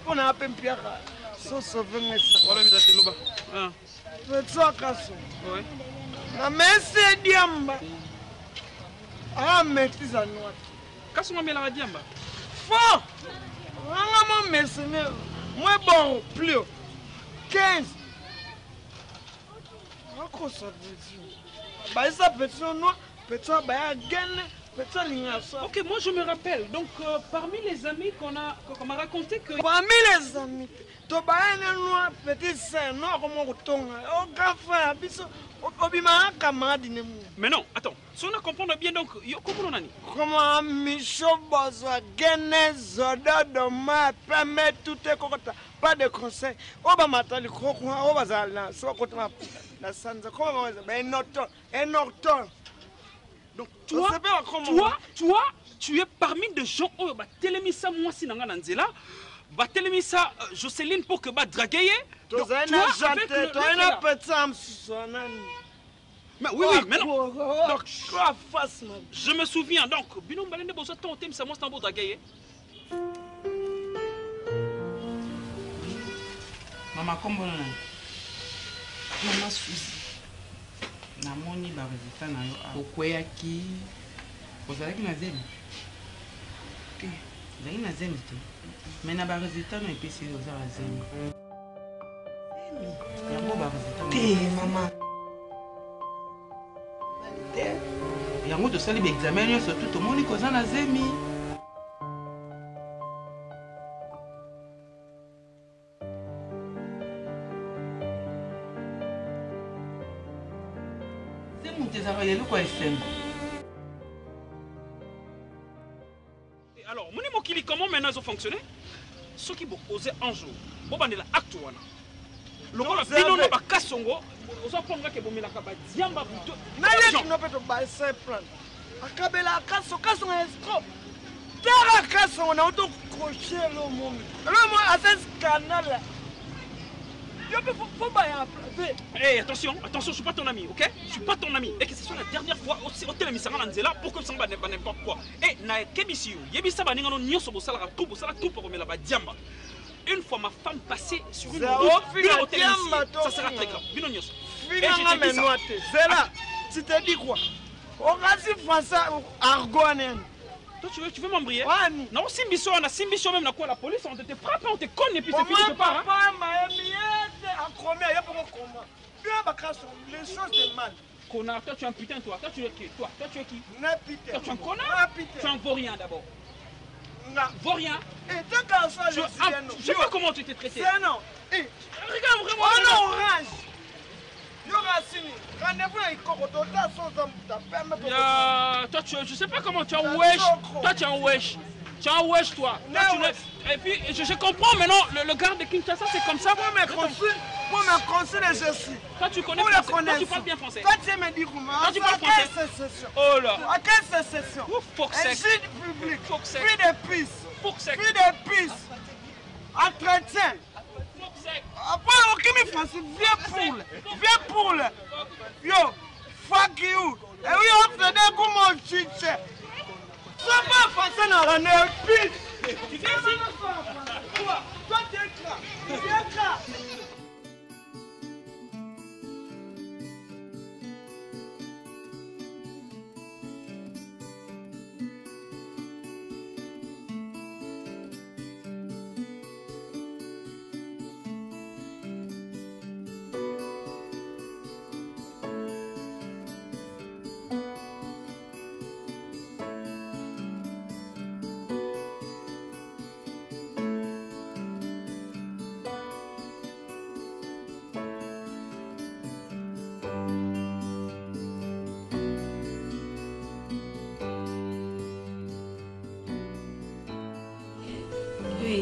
On a appelé Pierre. So sauver mes sangs. Voilà, mais c'est Loba. Ah. Tu as cassé. Oui. Na merci Diamba. Ah, merci à nous. Qu'est-ce qu'on met la Diamba? Fort. Vraiment merci. Moi bon, plus 15. Quoi ça veut dire? Bah ça petit non, petit bah gagne. Ok, moi je me rappelle. Donc parmi les amis qu'on m'a raconté que... Parmi les amis, tu as un petit sœur, non, comment on tombe. Mais non, attends. Si on a compris bien, donc, comment on a dit? Comment Michaud Bozoa, Guinness, Zoda, Doma, permet tout est correct. Pas de conseil. Obama, tu as le croc, Obazala, soit contre la Sanza, comment on va dire? Un octobre. Donc toi, tu es parmi des gens qui ont télémisa moi si nanga nanzela, ba télémisa Jocelyne pour que ba draguer. Donc toi avec le mais oui, mais non. Donc je me souviens donc bino balende bozo ton thème ça moi c'est un beau draguer. Maman comment Maman Suzy. Namoni ba résultat na yo okweyaki ozalaki na zemi te ozalaki na zemi te mais na ba résultat na epesi ozala zemi yango ba résultat te mama yango tosali ba examen nyonso tu tomoni koza na zemi. Alors, mon Mokili, comment maintenant ils ont fonctionné? Ceux qui vont oser un jour, bon, on est là, acte one. Le rôle de Bino n'a pas Kasongo, on va prendre que Bomila Kaba, Diamba, Bouto. N'allez pas te baisser plan. Akabela Kaso, Kaso est trop. Tara Kaso, on a auto-croché le monde. Le monde a ce scandale. Hey, attention, je suis pas ton ami, ok? Je suis pas ton ami. Et que ce soit la dernière fois au télémisara Nanzela pour que ça ne soit n'importe quoi. Et na kebisiyo, yebisa baninga no nyoso bosala tout pour remettre la diamba. une fois ma femme passée sur une Zéro, route, fille, une hôtel tiens, ici, bateau, ça sera fille. très grave. Bino nyonso. Fille, Et je nanga te dis ça. menoite. Zéla, tu te dis quoi? Orasi français argonen. Toi, tu veux m'embriller? Non, Simbiso, on a Simbiso même, la police, on te frappe, on te conne et puis c'est fini, tu pars. Les choses de mal. Connard, toi tu es un putain, toi. Toi tu es qui? Toi tu es qui? Toi tu es un connard? Tu es un vaurien d'abord. Vaurien? Je sais pas comment tu t'es traité. C'est non. Regarde vraiment. Oh non, orange. Toi, je sais pas comment tu es un wesh. Toi, tu es un wesh. Tu es un wesh, toi. Et puis, je comprends maintenant, le garde de Kinshasa, c'est comme ça. Moi, mes conseils, je suis. Toi, tu connais français. Toi, tu parles bien français. Toi, tu me dis comment? Toi, tu parles français. Oh là. À quelle sécession? Un gîte public. Fruit de pisse. Fruit de pisse. Entretien. Après, aucun français, viens pour le. Yo, fuck you. Et oui, on se dit comment tu sais. Sois pas français dans la neige, pisse. Tu viens ici? Toi, tu es là. Tu es là.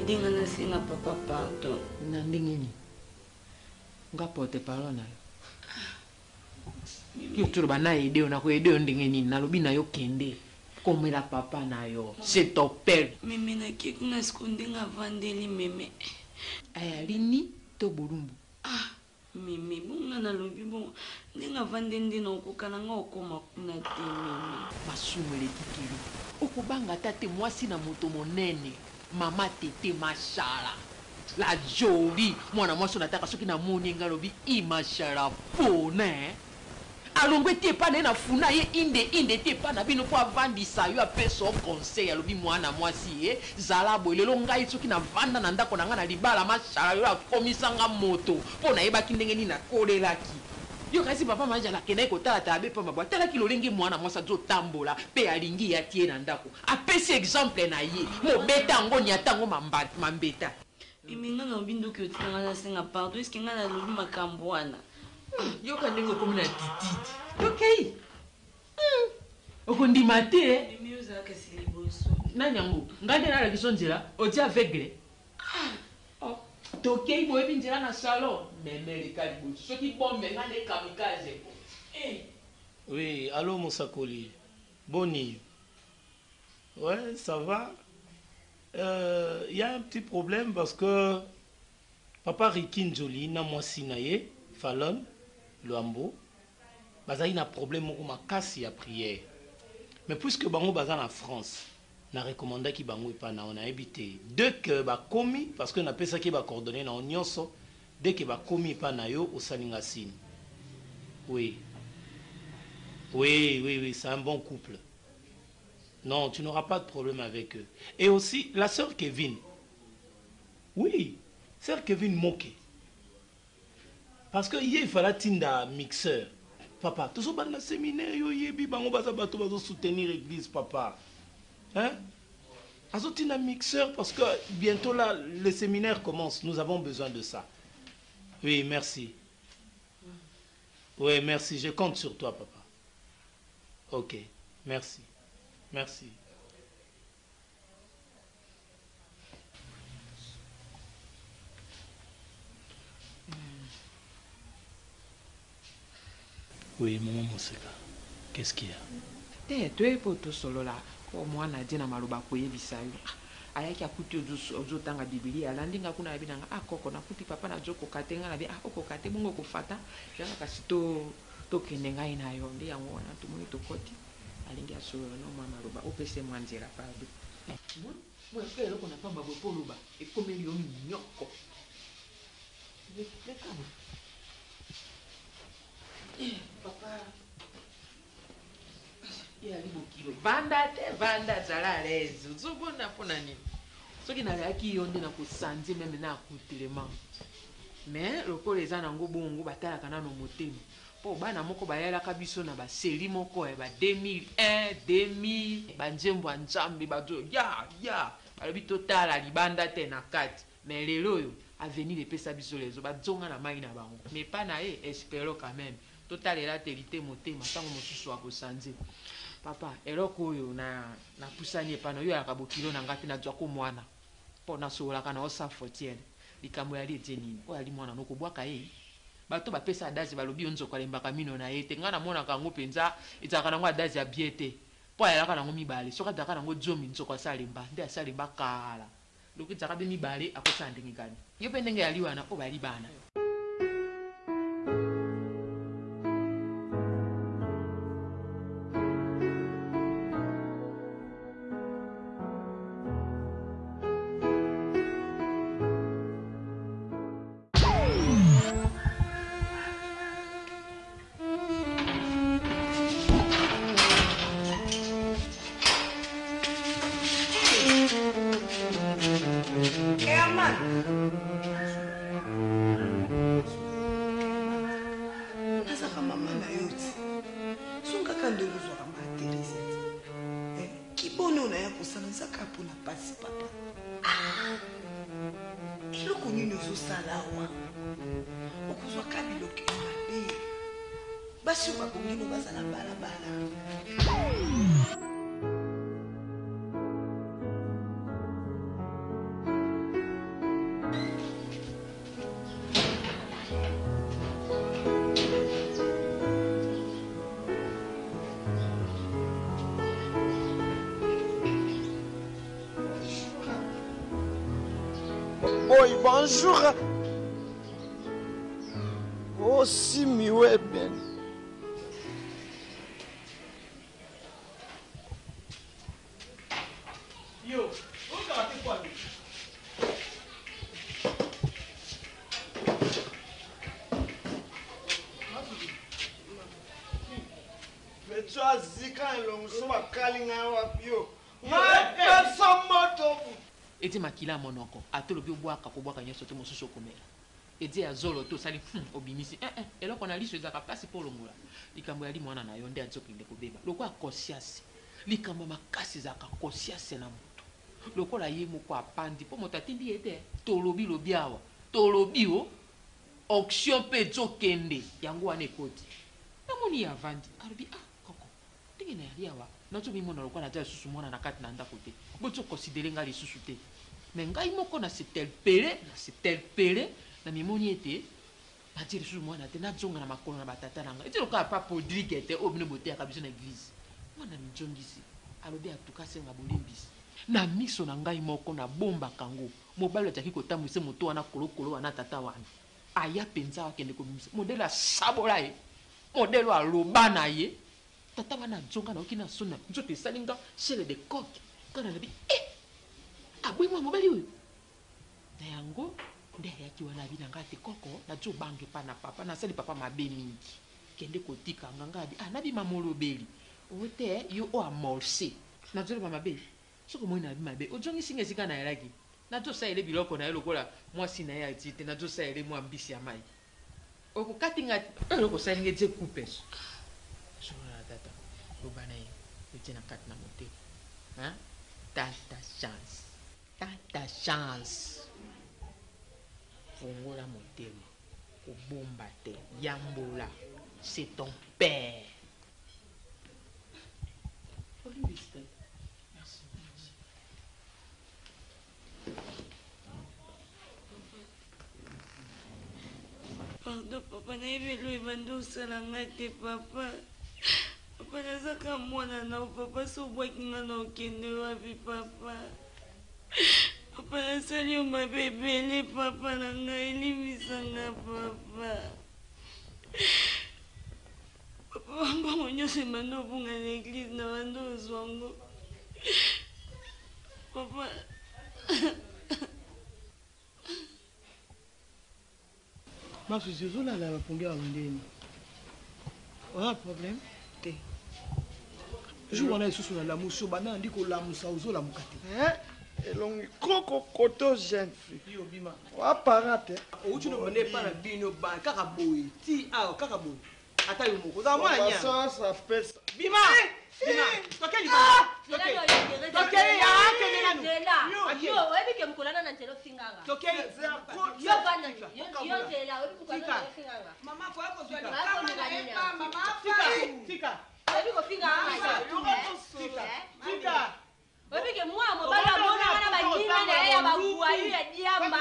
Dinga nasinga papa pardon. Na ndenge ni? Nga porte parole na yo. Yo turu ba na ede na ko ede ndenge ni na lobi na yo kende. Komela papa na yo. C'est ton père. Meme na ki kuna skundinga vandeli meme. Aya lini to burumbu. Meme bunga na lobi bon ndinga vandende na okokana nga okoma kuna te meme. Masumele kikili. Okubanga tate mwasi na moto monene. Mama tete mashala la jolie mwana mwasi nataka soki na moni nga lobi imashala pone alongwe te pa na funa ye inde te pa na bino po avandisa yo apeso conseil alobi mwana mwasi zala boye lelo ngai soki na vanda na ndako na nga na libala mashala yo akomisanga moto po na yebaki ndenge nini nakolelaki yo kasi papa manja la kena kotala tabe pa mabwa tala ki lolengi mwana mwasa zo tambola pe alingi ya tie na ndako apesi exemple na ye mo beta ngo ni atango mambeta iminga na bindu ki otikanga na senga pardon est-ce que nga na lobi makambo wana yo ka ndenge komi na tititi okay okondima te mimi oza kasi liboso nani yango ngande na la kiso nzela oti aveugle tokei boyebi nzela na salon memeleka liboso soki bombe nga nde kamikaze. Oui, allô Moussakoli. Boni. Ouais, ça va. Y a un petit problème parce que papa Rikin Joli na mwasi na ye Fallon Luambo bazali na problème moko makasi ya prière. Mais puisque bango baza na France na recommanda ki bango epa na on a habité dès que ba komi parce que na pesa ki ba coordonner na nyonso dès que ba komi epa na yo osalinga sini. Oui. Oui, c'est un bon couple. Non, tu n'auras pas de problème avec eux. Et aussi, la sœur Kevin. Oui, sœur Kevin Moke. Parce que hier, il fallait tinda mixeur. Papa, tout ça, dans le séminaire, il va soutenir l'église, papa. Hein? Azo tinda mixeur, parce que bientôt là, le séminaire commence. Nous avons besoin de ça. Oui, merci. Oui, merci. Je compte sur toi, papa. Ok, merci. Merci. Oui, maman Mousseka. Qu'est-ce qu'il y a? Te po to solo la ko mwana dina maloba ko yebisa yo ayaki akuti ozotanga Biblia alandinga kuna ya binanga akoko nakuti papa na joko katenga na bi okokate bongo kofata jana kasi to kende ngai na yo ndi yango wana tumuni tokoti alingi asolo no mama loba opese mwanzira pardon Moi, frère, on n'a pas ma pour le bas. Et comme il y a un nyoko. Papa. Il y a des kilo. Vanda, zala les. Zobona pour nani. Ce qui n'a pas qui on dit na ko santé même na accoutrement. Mais le ko les anango bongo batala kana no motema. Po bana moko bayala kabiso na ba série moko e ba 2001 2000 ba njembo nzambe ba zo ya balobi totala libanda te na kati. Mais lelo yo avenir de pesa biso lezo ba zonga na mai na bango. Mais pas na e espéro quand même. Total la télité motema tango mosusu wa ko santé. Papa eloko oyo na pusani pano yo akabokilo na ngati na dzwako mwana. Po na sola kana osa fotiene. Likambo yali etenini. O yali mwana noko bwaka ye. Bato bapesa adazi balobi onzo kalembaka mino na ye te ngana mona kango penza itaka nango adazi ya biete po ayalaka nango mibale soka daka nango zomi nzoko asalemba nde asalemba kala loki itaka be mibale akosa ndenge kani yo pe ndenge yali wana o bali bana Bonjour. Oh, si mieux bien. Yo, où t'as fait quoi? Mais tu as dit quand l'on se va caler un yo. Ma personne moto. Eti makila monoko atolobi obwaka kobwaka nyoso te mosusu okomela edi azolo to sali obimisi eloko na liso ezaka place po longola likambo yali mwana na yo nde azokende kobeba lokola conscience likambo makasi ezaka conscience na moto lokola ye moko apandi mpo moto atindi ye te tolobi awa tolobi o auction mpe ezokende yango wana ekoti namoni ye avandi alobi koko ndenge na yali awa nazomimona lokola naza lisusu mwana na kati na ndako te bozokonsidere ngai lisusu te me ngai moko na setelpele na mimoni ete natie lisusu mwana te nazonga na makolo na batata na ngai eti lokola pa podrike te oyo bino boteyaka biso na eglize mwana mijongisi alobi atuka senga bolimbisi na miso na ngai moko nabombaka ngo mobali atiaki kotambwisa moto wana kolokolo wana tata wana aya mpenza akende kobimisa modele asabola ye modele aloba na ye tata wana zonga na okina sona nzoto esali nga chele de coque kana nabi abwi mwa mobali oyo na yango nde ayaki wana abi na nga te koko nazobange pa na papa nasali papa mabe mingi kende kotika nga nga abi nabima molobeli oyo te yo o amorce nazoloba mabe soki omoi na abi mabe ozongisinga esika na yalaki nazosaele biloko na ye lokola mwasi na ye ati te nazosaele mwa mbisi ya mai okokatinga eloko osalinga ete coupeso tata lobana ye ete na kati na motema tata chance fungola motema kobomba te yambola c'est ton père Pardon, papa, nayebi lo ebandi osala ngai te papa. Papa nazaka mwana na papa so obwaki nga na okende wapi papa. Papa nasali yo mabe ebele papa na ngai elimbisanga papa. Papa bambango nyonso ebandi obunga na eglize na bandi ozwango. Papa Masu Zuzula la bapungia wandeni. Oya problème te. Jour on a sous la lamuso bana ndiko lamusa uzola mukate. Elongi koko koto jeune fille. Yo bima. Wa parate. O tu ne pas la bino ba kaka boy. Ti a kaka boy. Ata yo moko. Za mwana nya. Ça pèse. Bima. Bima. Tokeli ba. Tokeli ya kene nanu. Yo, ebi ke mkolana na ntelo finganga. Tokeli. Yo bana. Yo tela, ebi mkolana na finganga. Mama kwa yako zwa ni mama. Tika. Ebi ko finganga. Tika. Ebi ke mwa mo bala mona na banyima na ya babuwa yu ya diamba.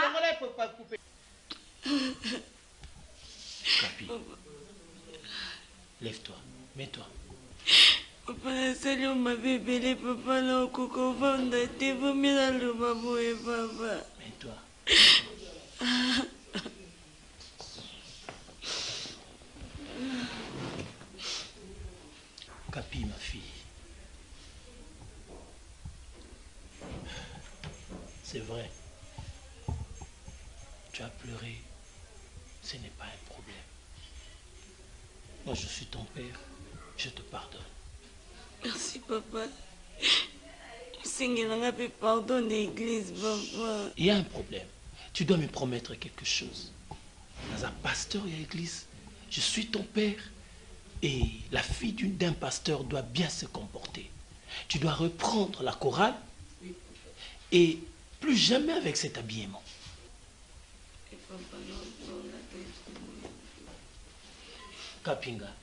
Capi. Lève-toi. Mets-toi. Papa, la salle, on m'avait belé, papa, là, au coco, vendre, t'es vomi dans le babou et papa. Mets-toi. Capi, ma fille. C'est vrai. Tu as pleuré. Ce n'est pas un problème. Moi, je suis ton père. Je te pardonne. Merci, papa. Seigneur, pardonne l'église, papa. Il y a un problème. Tu dois me promettre quelque chose. Dans un pasteur et à l'église, je suis ton père. Et la fille d'un pasteur doit bien se comporter. Tu dois reprendre la chorale. Et plus jamais avec cet habillement. Kapinga,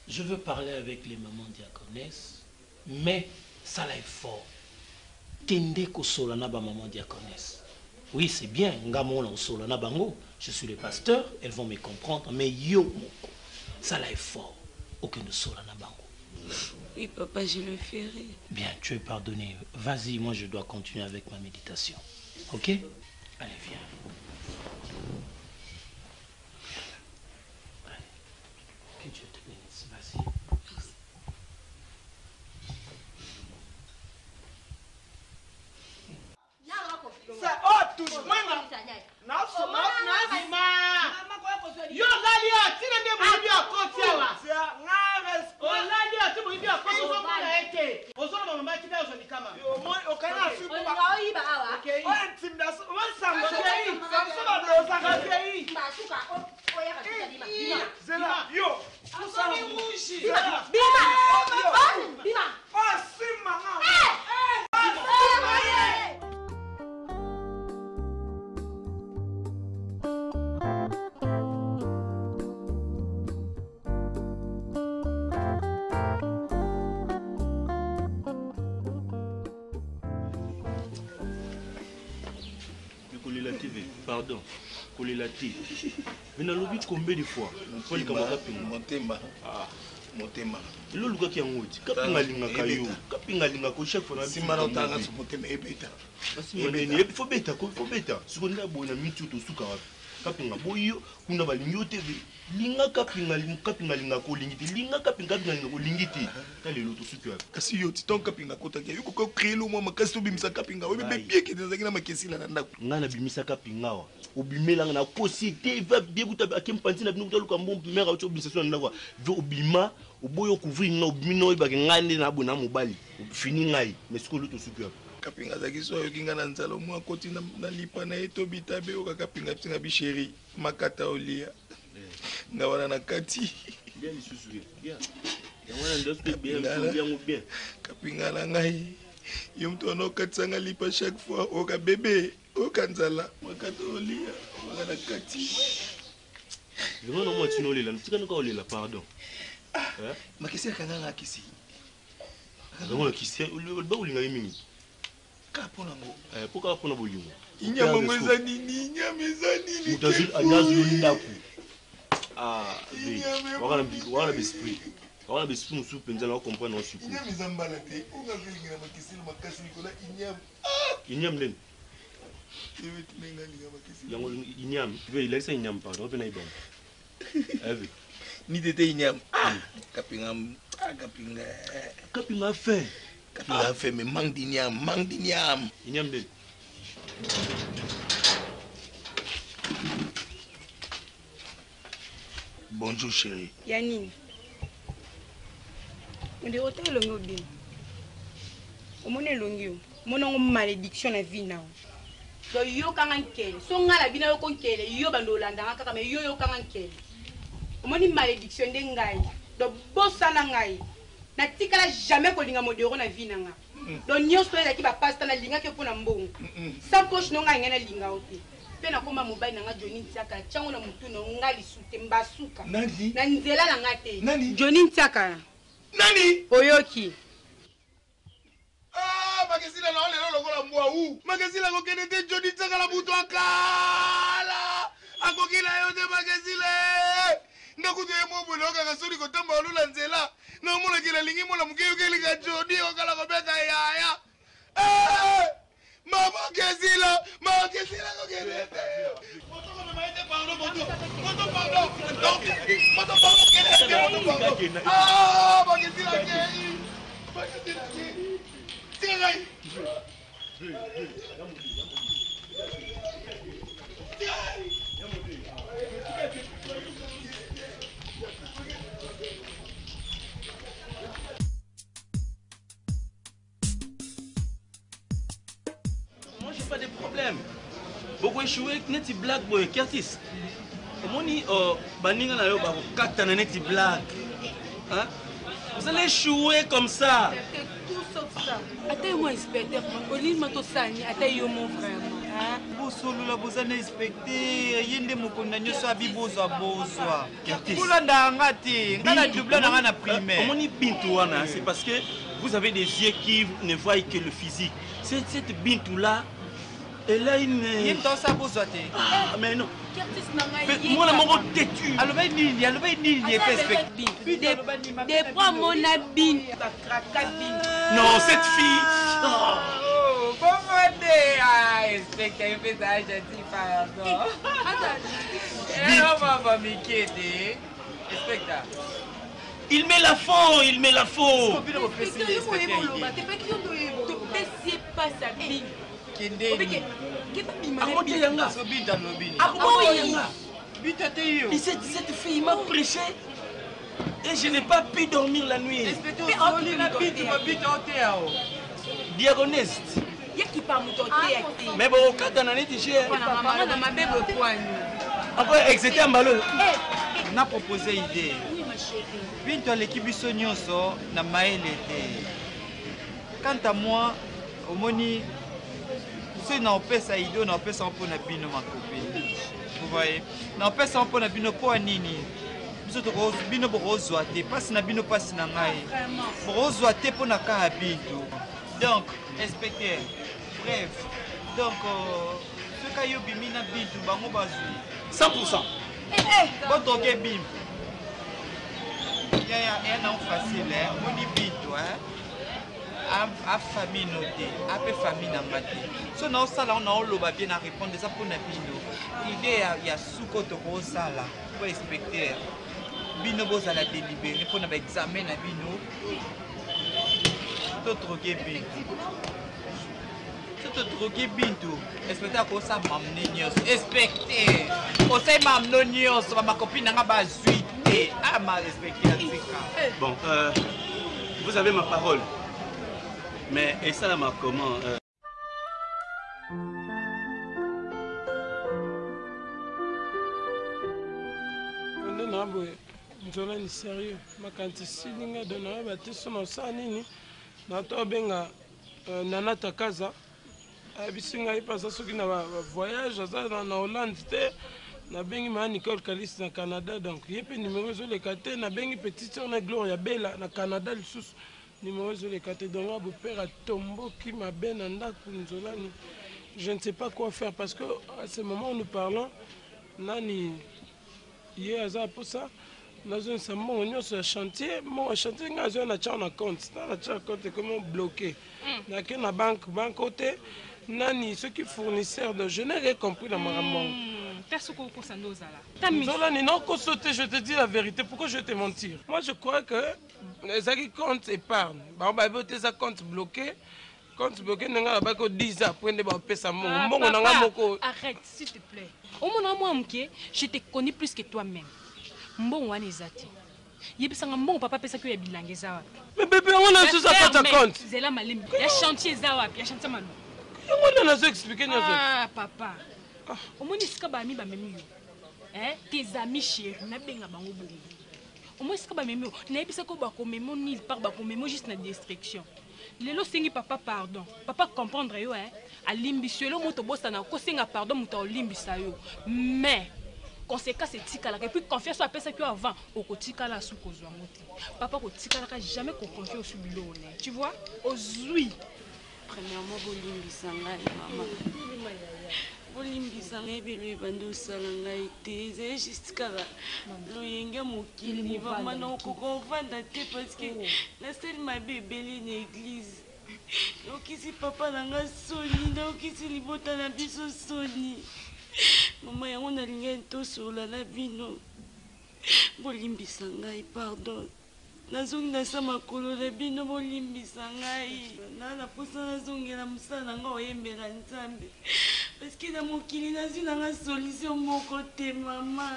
je veux parler avec les mamans diaconesses, mais ça là est fort. Tende ko solana ba maman diaconesse. Oui, c'est bien, ngamona solana bango, je suis le pasteur, elles vont me comprendre, mais yo moko, ça là est fort. Aucun solana bango. Oui, papa, je le ferai. Bien, tu es pardonné. Vas-y, moi je dois continuer avec ma méditation. Ok? Allez, viens. Allez. Que Dieu te bénisse. Vas-y. Ça, oh, tout le monde. Yo lalia tina nde muibi akoti awa. Olalia ti muibi akoti so mala ete. Ozo mama mati ba ozo nikama. Yo mo okana fi ko ba. Oyi ba awa. O intimidation. O sango kei. Sango ba doza ka kei. Masuka o ya ka bima. Zela yo. Usoni mushi. Bima. Bima. Oh simama. Pardon, Kolela T. Mais dans le but combien de fois? Montema. Ah, Montema. Le Luka qui a mouti. Kapinga linga kayo. Kapinga linga ko chaque fois. Si malotanga su Montema ebeta. Il faut beta, faut beta. Ce qu'on a bon na mitu to suka wapi. Kapinga boyo kuna balinyo TV. Linga kapinga linga ko lingiti. Linga kapinga linga ko lingiti. Tale lo to suka wapi. Kasi yo titon kapinga kota ke. Yuko ko créer lo mo makasi to bimisa kapinga. Obi be bien ke ezaki na makesi na ndako. Ngana bimisa kapinga wa. Obimela na société va bien buta akempanti na bino luka mbombe mera ocho binsation na ndako. Ve obima oboyo couvrir na obimino ba ngande na bona mobali. Fini ngai. Mais ce que lo to suka wapi. Kapinga zaki so yo kinga na nzalo mwa koti na lipa na eto bitabe o kapinga pinga bisheri makata olia nga wana na kati bien lisusu bien ya wana ndoske bien bien kapinga na ngai yo mtu anokatanga lipa chaque fois o ka bebe o kanzala makata olia wana na kati Vraiment non moi tu n'oles là tu connais quoi olela pardon makisi kanganga kisi vraiment kisi le ba ulinga yimini kapona ngo pourquoi pona bolingo inyama mweza nini mutazil anyazi yondaku wana besprit wana besprit musu penza na comprendre na suku inyama zambala te unga vingi na makisi na makasi nikola inyam len ewe tinenga linga makisi yango inyam tu veux il laisse inyam pardon open ay bon ave ni tete inyam kapinga fait kapinga fait mais manque d'igname. Igname de. Bonjour chérie. Yani. On est hôtel le ngobin. On est longuio. Mon nom malédiction la vie now. So yo kangan kele. So ngala bina yo kon kele. Yo bando landa kaka me yo kangan kele. On est malédiction de ngai. Do bossa na ngai. Na tikala jamais ko linga modero na vie nanga. Do nyonso ya ki ba pasta na linga ke pona mbongo. Sa poche no ngai ngena linga ote. Pe na koma mobile nanga Johnny Ntiaka chango na mutu no ngali sute mbasuka. Nani? Na nzela na ngate. Nani? Johnny Ntiaka. Nani? Oyoki. Ah, makesila na ole lokola mwa u. Makesila ko kenete Johnny Ntiaka la buto akala. Akokila yote makesile. Ndakuto yemo buloka kasuri ko tamba olula nzela. Na mona kila lingi mona mukeyo kele ka Johnny okala ko beka yaya. Mama Kesila ko kenete. Ah, Makesila kei. Makesila kei. Tirai. Moi j'ai pas de problème. Beaucoup échoué, neti blague boy, Curtis. Moni baninga na yo ba kata na neti blague. Hein? Vous allez échouer comme ça. Tout sauf ça. Attends moi inspecteur, Oline Matosani, attends yo mon frère. Hein? Bosolula bozana inspecteur, yende mokonda nyoso abibozwa bozwa. Curtis. Bolanda ngati, ngala double na ngana primaire. Moni Bintou wana, c'est parce que vous avez des yeux qui ne voient que le physique. Cette Bintou là, elle a une... Ah, mais non. Moi, la mort têtu. Des points, mon abine. Non, cette fille. Oh, il met la fond, il met la fond. Cette fille m'a prêché et je n'ai pas pu dormir la nuit. Diagoniste. Mais bon, quand on en est déjà. Après, exécuter un ballon. On a proposé une idée. Bintou l'équipe Bissonioso na maël été. Quant à moi, au moni, si on peut ça idée, on peut ça pour na bino ma copine. Vous voyez, on peut ça pour na bino pour nini. Biso to bino borozwa te, passe na bino passe na ngai. Borozwa te pour na ka Bintou. Donc, inspecteur. Bref, donc ce caillou bimina Bintou bango bazui. 100%. Votre bim. Il y a un nom facile, hein. On dit Bintou, hein. A famille notée, a peu famille dans ma tête. Si on a ça là, on a l'oba bien à répondre ça pour Nabino. L'idée il y a sous-côté pour ça là, pour inspecteur. Bino boss à la délibérée pour un examen Nabino. Tout troqué Bintou. Tout troqué Bintou. Inspecteur pour ça m'amener nios. Inspecteur. On sait m'amener nios. Ma copine n'a pas zuit. Ah ma respecté. Bon, vous avez ma parole. Mais et ça m'a comment nzola ni sérieux makanti silinga dona bateso na osala nini nato obenga Nana Takaza abisinga ye mpasa soki na bavoyage aza na Hollande te nabengi maa Nicole Kalisi na Canada donc ye mpe numero ezoleka te nabengi petite sœur na Gloria Bella na Canada lisusu numéro ezoleka te donc nga bopère atomboki mabe na ndako nzolani je ne sais pas quoi faire parce que à ce moment où nous parlons nani ye aza mposa nazonisa mbongo nyonso ya chantier mbongo ya chantier nga azwa na tia na compte na tia na compte ekomi bloqué nake na banque ote nani soki fournisseur de je n'ai rien compris na makambo caractère ce qu'on s'endose là. Zolani, non, qu'on saute, je te dis la vérité. Pourquoi je vais te mentir? Moi, je crois que les comptes épargne. On va voter ça compte bloqué. Compte bloqué, on va pas 10 ans après de payer ça. Arrête, s'il te plaît. Au moment où je te connais plus que toi-même. Bon, on est zati. Yebisanga mbongo papa pesa ko ya bilange za wapi? Mais bébé on a sous ça ta compte. Zela malimbi. Ya chantier za wapi? Ya chantier malu. On a expliqué nous. Ah papa. Omoni sika ba mi ba memi yo. Tes amis chéris na benga bango bongo. Omoni sika ba memi yo. Na yebisa ko ba ko memo ni par ba ko memo juste na destruction. Lelo sengi papa pardon. Papa comprendre yo alimbiselo moto bossa na ko senga pardon moto olimbisa yo. Mais conséquence c'est tikala et puis confiance soit personne que avant au kotikala sous kozwa moté papa kotikala jamais qu'on confie au subilo honnête tu vois ozui premièrement bolimbisa ngai mama bolimbisa ngai belo ebanda osala ngai te ezali juste kaka loyenge mokili mama na okokovanda te parce que nasali mabe ebeli na église naokisi papa na ngai soni naokisi libota na biso soni mama yango nalingai tosola na bino bolimbisa ngai pardon nazongi nasa makolo na bino bolimbisa ngai na posa nazongela mosala na ngai oyembela nzambe parceke na mokili nazwi na ngai solution moko te mama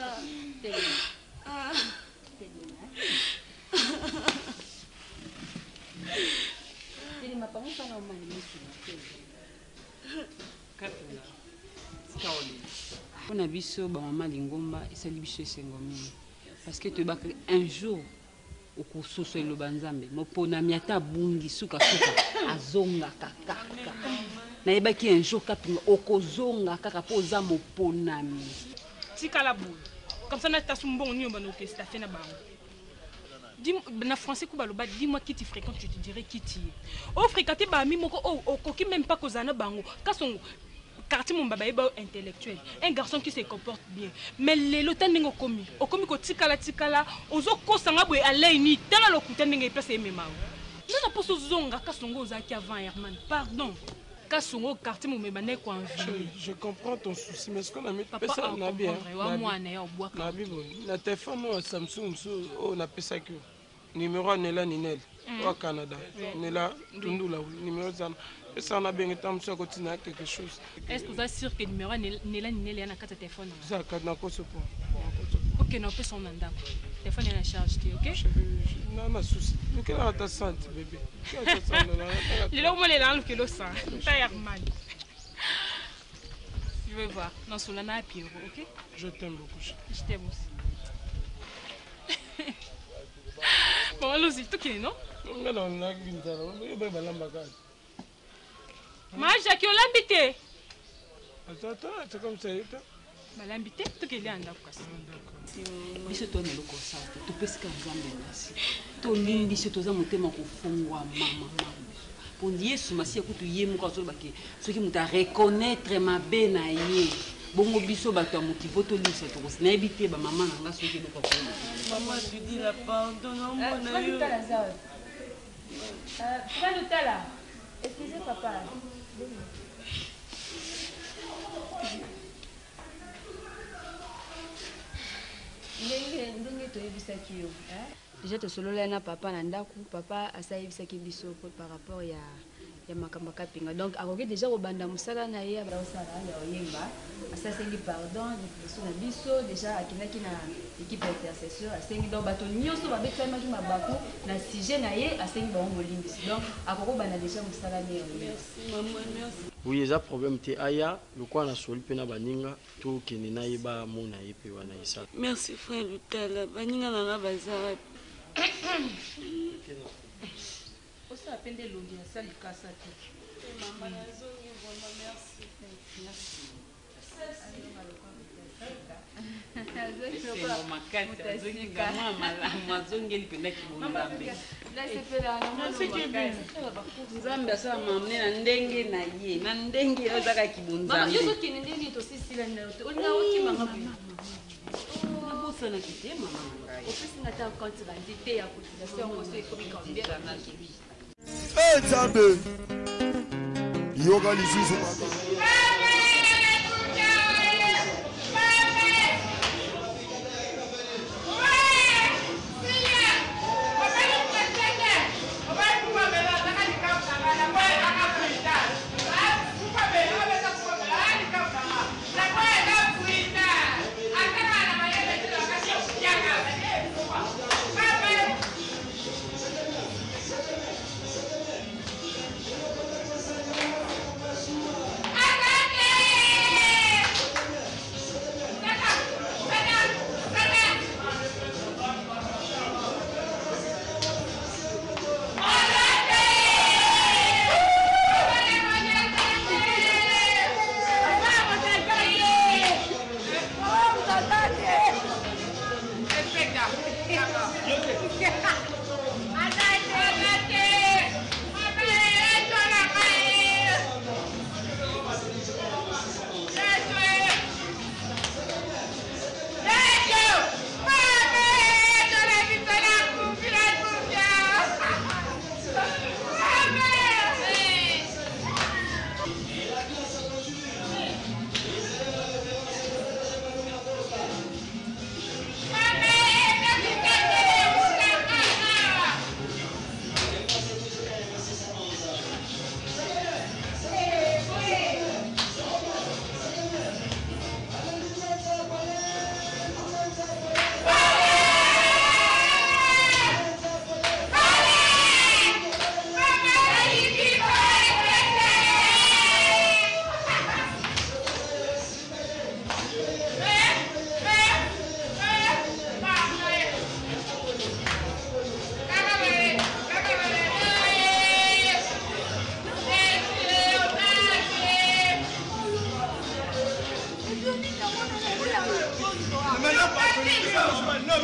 On a vu ça, maman Lingomba, et ça lui c'est mingi. Parce que tu vas un jour au courso sur le banzambe, mon ponamiata bungi suka azonga kaka. Na yeba ki un jour kapinga okozonga kaka poza mo ponami. Tika la boule. Comme ça na tasumbo ni obano ke sta fait na bango. Dis na français ko baloba dis-moi qui tu fréquentes, je te dirai qui tu es. O fréquenter ba mi moko o koki même pas kozana bango. Kasongo quartier mon baba est intellectuel, un garçon qui se comporte bien. Mais les lotins n'ont commis. Au commis ko tikala, ozo ko sanga boy aller ni tala lokuta n'enga place emema. Non na poso zonga kasongo zaki avant Herman. Pardon. Kasongo quartier mon baba n'est quoi envie. Je comprends ton souci, mais est-ce qu'on a mis ça na bien. Moi na ya bois. Na bibo. Na téléphone Samsung on a pesa que numéro Nela Ninel au Canada. Nela Tundula numéro ça. Et ça on a bien été à continuer quelque chose. Est-ce que vous êtes sûr que le numéro Nela Ninel est dans le téléphone? Ça na ko ce point. Ok, non peut son nanda. Téléphone est en charge, ok? Non, na souci. Mais quelle est ta santé bébé? Les là où les langues que l'eau sent. Herman. Je vais voir. Non, sur la nappe, ok? Je t'aime beaucoup. Je t'aime aussi. Bon, allons-y, tout qui est, non? Ma Jacques, on l'a invité. Attends, c'est comme ça. Malambité, tout qui est là en d'accord. Biso to na loko sa to pesika nzambe nasi to limbi biso toza motema kofungwa mama pour Yesu masi kutu ye moko azoba ke soki mutu reconnaître mabe na ye bongo biso bato ya mokivo to lisa to na ebite ba mama na nga soki boko ko maman tu dis la pardon non mon aïe frère Lutala excusez papa. Déjà te solo na papa na ndaku papa asayebisaki biso par rapport ya makambo kapinga donc akoki déjà kobanda mosala na ye osala ya oyemba asasengi pardon liposo na biso déjà akendaki na équipe d'intercession asengi donc bato nyonso babetamaki mabaku na sujet na ye asengi bango molimbisi donc akokobanda déjà mosala na ye merci. Oui, eza problème te aya lokwa na soli pe na baninga to kene na ye ba mona ye pe wana isala. Merci frère Lutala baninga na nga bazara. Osa apende longi ya sali kasa te. Maman nazongi vraiment merci. Merci. nzambe asala mamne na ndenge na ye na ndenge ozaka kibunzambe yozokende ndenge tosisila nayote olinga okimanga nabosana kite mama ngai opesinga ta compte bandi te ya cotisation yango so ekomi combien nzambe yoka lisusu Non,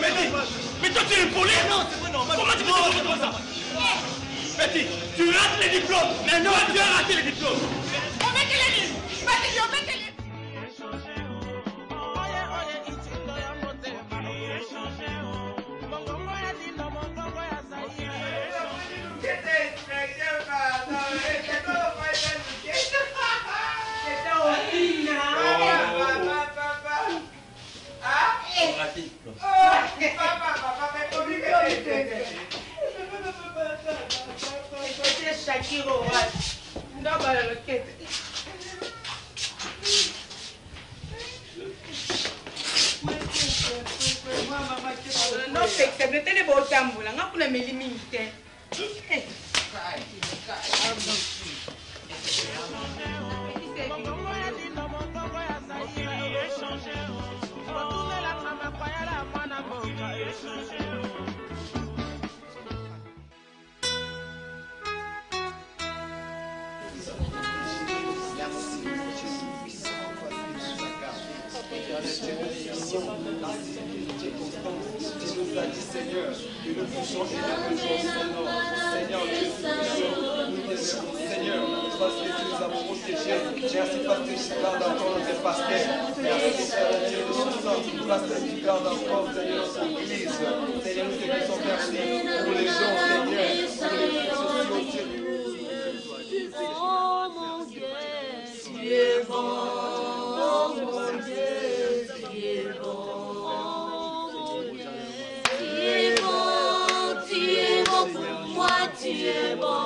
mais toi, tu es poli. Non, c'est pas normal. Comment tu peux faire comme ça? Petit, tu rates les diplômes. Mais non, tu as raté les diplômes. On met les livres. Petit, on met les livres. Seigneur, et nous poussons et nous Seigneur, Seigneur, parce que tu nous as protégés. Merci parce que tu gardes encore notre pasteur. Merci Seigneur Dieu de ce sang, parce que tu gardes encore Seigneur notre église. Seigneur, nous te disons merci pour les gens, Seigneur, pour les sociaux. Oh mon Dieu, tu es bon. Oh mon Dieu, tu es bon. Tu es bon.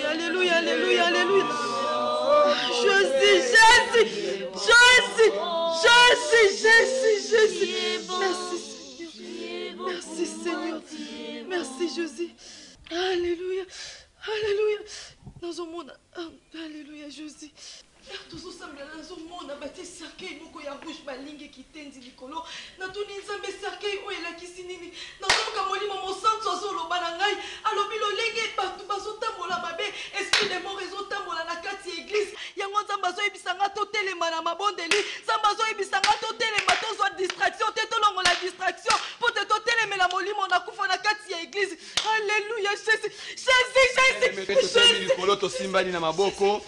Alléluia, alléluia, alléluia. Jésus. Merci Seigneur. Merci Jésus. Alléluia. Alléluia. Dans un monde. Alléluia Jésus. tozosambela nazomona batie cercueil moko ya rouge balingi kitendi likolo natuni nzambe cercueil oyo elakisi nini nazomoka molimo mosantu azoloba na ngai alobi lolenge bato bazotambola mabe esprit de mort ezotambola na kati ya eglise yango nzambe azoyebisa nga totelema na mabondeli nzambe azoyebisa nga totelema tozwa distraction te tolongola distraction mpo te totelemela molimo nakufa na kati ya eglise. Alléluia Jésus likolo tosimbani na maboko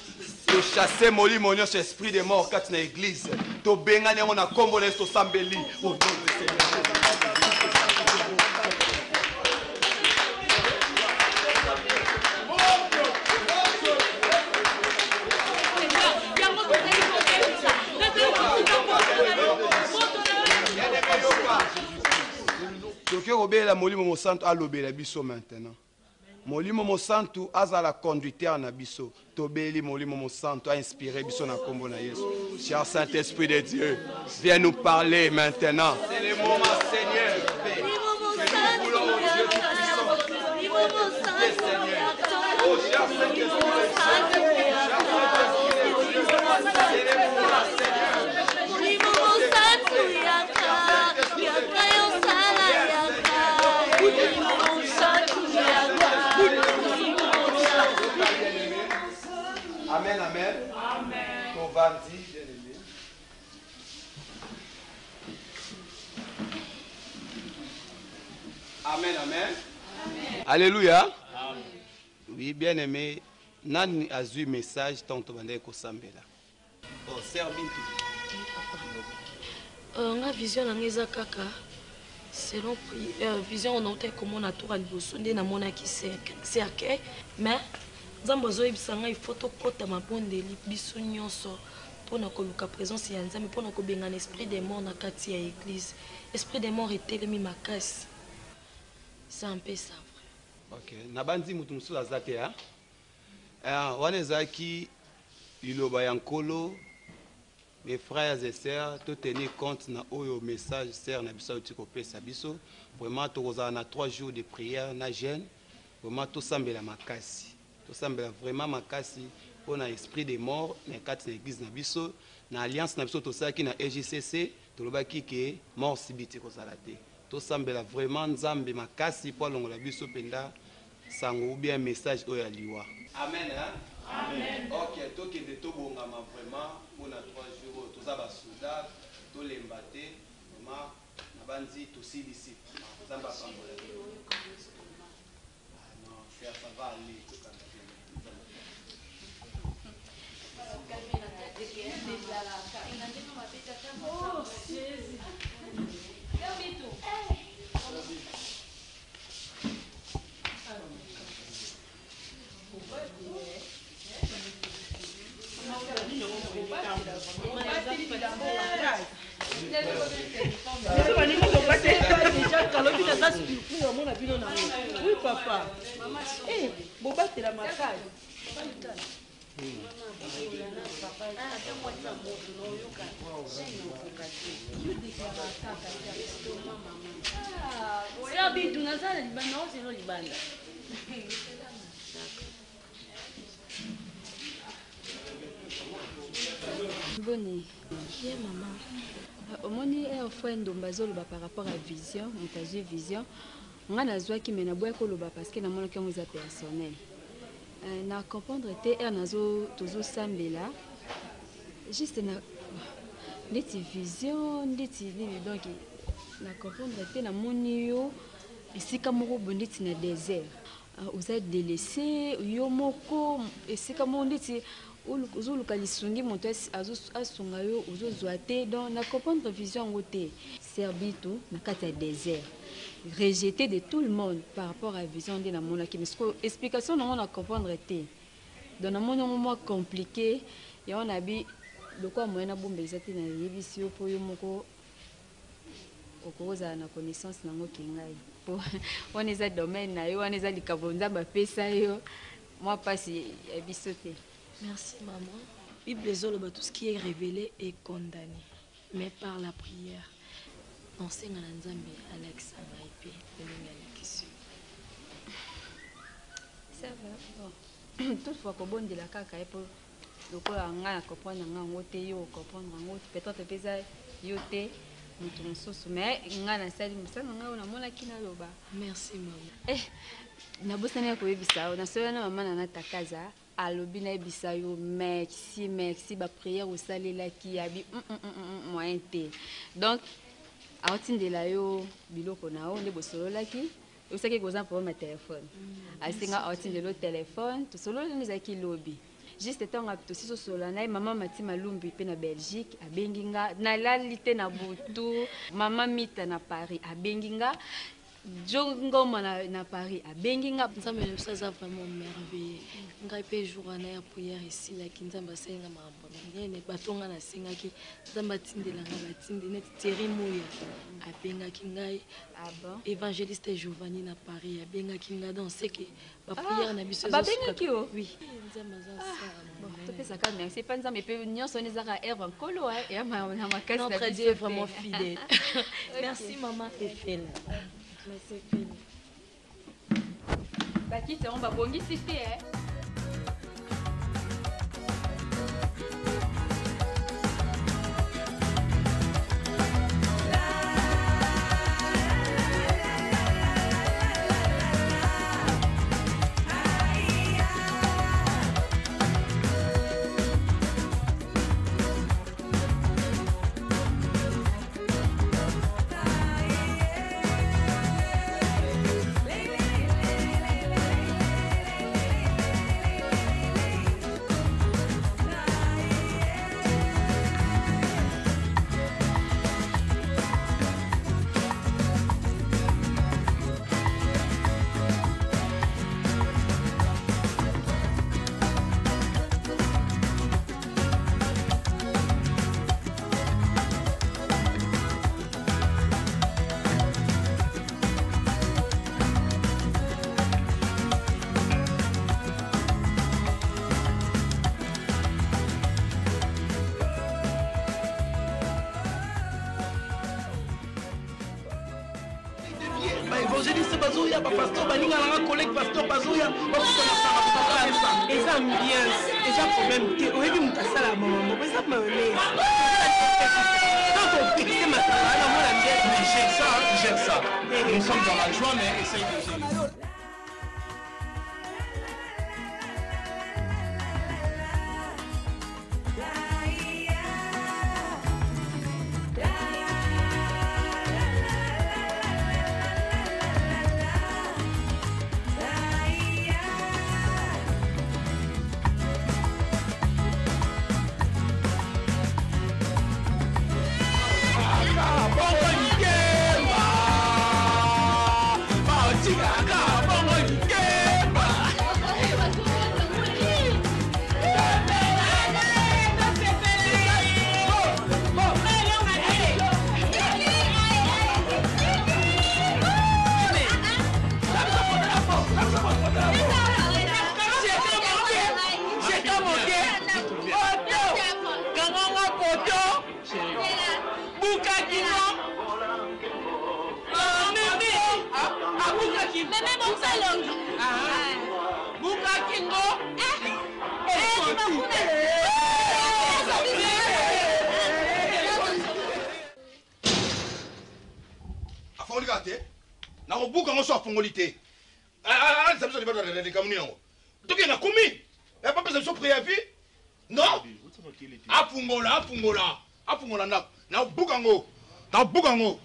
tochasse molimo nyonso esprit de mort kati na église tobengani yango na kombo na yesu tosambeli au nom de Seigneur. toke kobela molimo mosantu alobela biso maintenant. Molimo Mosantu azala conducteur na biso. Tobeli Molimo Mosantu a inspiré biso na kombo na Yesu. Cher Saint-Esprit de Dieu, viens nous parler maintenant. C'est le moment, Seigneur. Que nous voulons au Dieu tout-puissant. Yes, Seigneur. Oh, cher Saint-Esprit de Dieu. C'est le moment, Seigneur. Molimo Mosantu yaka, yaka yosala yaka. Molimo Mosantu yaka. Amen, amen. Amen. Ton bandit, bien-aimé. Amen, amen. Amen. Alléluia. Amen. Oui, bien-aimé. Nani a eu message tant que tu kosambela. Oh, Serbintu. Nga vision na ngeza kaka. Selon vision on a été comme on a tout à liboso nde na mona ki cercueil mais nzambo zoyebisa ngai faut tokota mabondeli biso nyonso mpona koluka présence ya nzambe mpona kobengana esprit de mort na kati ya église. Esprit de mort etelemi makasi. C'est un peu ça. Ok, nabandi mutu musu azate ha. Wana ezaki liloba ya nkolo. Mes frères et sœurs, tout tenir compte na oyo message sœur na biso uti kopesa biso. Vraiment tokozala na 3 jours de prière na jeûne. Vraiment to sambela makasi. To sambela vraiment makasi pona esprit de mort na kati na église na biso. Na alliance na biso to saki na EJCC, to lobaki ke mort sibiti kozala te. To sambela vraiment nzambe makasi po longola biso penda sango ou bien message oyo aliwa. Amen hein? Amen. Ok, toi qui es vraiment pour la 3 jours, tous les soldat, tous les mbatés, vraiment Banzi tosilisi. Zamba pambola. Non, ça va aller. Oh, Jésus. Oui, papa. Eh, Boba, t'es la macaille. Bonne. Yeah, maman. Omoni fois ndomba zoloba par rapport à vision, montage vision. Nga nazwaki me na boya koloba parce que na mona kango za personnel. Na comprendre te nazo tozo sambela. Juste na neti vision, neti donc na comprendre te na moni yo esika moko bonditi na désert. Oza délaissé yo moko esika moko nditi ozoluka lisungi moto asunga yo ozozwa te donc na comprendre vision yango te servito na kati ya désert rejeté de tout le monde par rapport à vision nde namonaki mais explication nango na comprendre te donc namoni yango mwa compliqué yango nabi lokwa moyen na bomba eza te na yebisi yo mpo yo moko okozala na connaissance nango ke ngai po wana eza domaine na yo wana eza likambo nzambe apesa yo mwa mpasi ya biso te. Merci maman. Bible tout ce qui est révélé est condamné, mais par la prière. Enseigne à Nzambe Alex Amaïpe de l'Union. Ça va. Toutefois, qu'on bonne de la caca et pour le corps en a comprendre en haute yo comprendre en haute peut-être pesa yo te nous sommes mais ngana sali musana ngana mona kina loba. Merci maman. Eh na bosana ko yebisa na soya na mama na takaza alobi na yebisa yo merci ba prière au salela ki abi moyen te donc aotindela yo biloko na o nde bosololaki osaki koza pour ma téléphone asinga aotindela o téléphone to solo nzaki lobi juste tant à tout so solo na maman mati malumbi pe na Belgique abenginga na lalite na butu maman mita na Paris abenginga Jongo na Paris à Benginga. Ça me ça vraiment merveilleux. Ngai pe jour na prière ici la kinzamba senga mambo. Ne batonga na senga ki nzamba tindela nga batinde net terimoya. Abenga kingai aba évangéliste Giovanni na Paris abenga kinga dans ce que ba prière na biso. Ba benga ki o? Oui. Nzamba za ça. Bon, to pesa ka merci pas nzamba pe nyonso ni zaka Eve nkolo et ma makasi na notre Dieu est vraiment fidèle. Merci maman Fefela. Merci Phil. Bakita on va bongi cité évangéliste bazoya bapasteur baninga nanga collègue pasteur bazoya eza ambiance eza problème te oyebi moto asala mamamoko eza mayonnaise tant ofixe masala na mona ndete gère ça nous sommes dans la joie mais essaye de gérer. Bébé Monsalongi. Buka Kingo. Afongoli kate. Na ko buka ngo so afongoli te. Ça besoin de battre les communes. Donc il y a commis. Il n'y a pas besoin de se préavis. Non. Afungola. Na bukango. Na bukango.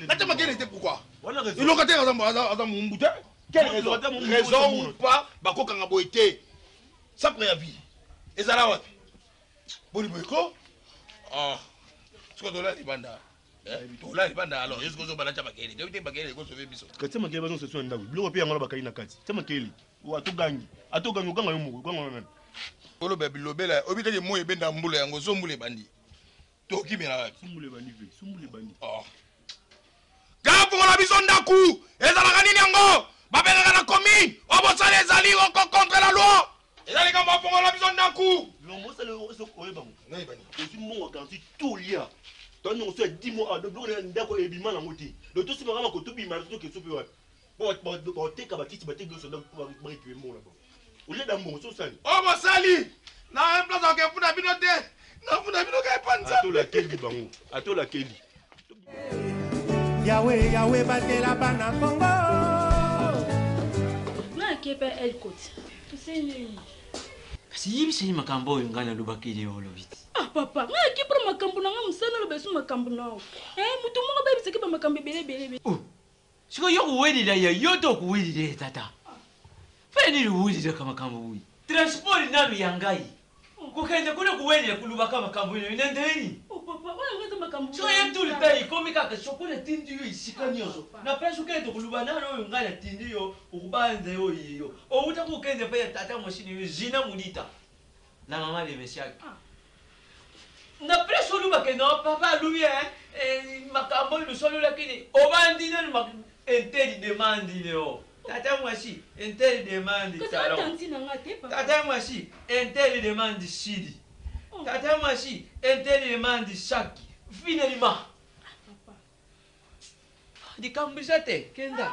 Natama quel était pourquoi? Le locataire a mon bouteille. Quelle raison? Raison ou pas? Bako kangabo été. Sans préavis. Et ça là ouais. Boni boyko. Ah. Ce que dola libanda. Dola libanda alors est-ce que zo bana chama kele? Devite bakele ko sauver biso. Kati makele bazo seso ndaku. Bilo pe yangola bakali na kati. Tema kele. Wa to gangi. Ato gangi ganga yo mugo ganga nana. Olo be bilobela obite de moye benda mbula yango zo mbule bandi. To kimela. Sumbule bandi. Oh. Gapo la biso ndaku. Ezala kanini yango? Babela na komi. Obosale ezali contre la loi. Ezali kama fongo la biso ndaku. Lombo sale so oyebango. Ngai bani. Ozi mo garanti tout lia. Tony on se 10 mois de bloquer ndako ebima na ngoti. Le tout sima kama ko to bima to ke so pe wa. Bo te ka batiti bate glo so donc pour récupérer mo là-bas. Au lieu d'ambon so sali. Obosali. Na un place en ke funa bino te. Na funa bino ka panza. Ato la keli bango. Ato la keli. Yahweh batela bana Congo. Na kepe el côte. Tu sais kasi yibiseli makambo oyo ngai nalobakeli yo olobiti. Papa, ngai akipra makambo na nga mosana lobesu makambo na o. Mutu moko bayebisaki ba makambo ebele. Siko yo kuwelila ya yo to kuwelile tata. Fele nini uwelilaka makambo oyo? Transport nalo ya ngai. Kukende kuna kuwelila kulubaka makambo oyo nendeni. Papa, wana ngeza makambo. Siko ye tuli tayi komi kaka sokole tindi yo isika nyoso. Na peso kende kuluba nalo oyo ngai na tindi yo ukubanze yo iyo. Outa kukende pa ya tata mashini yo zina munita. Na mama de mesiaki. Na preso luba ke no papa lubi makambo yo solo lakini obandi na interi demandi leo. Tata mwashi interi demandi salon. Tata mwashi interi demandi sidi. Tata mwashi interi demandi shaki. Finalement. Di kambisate kenda.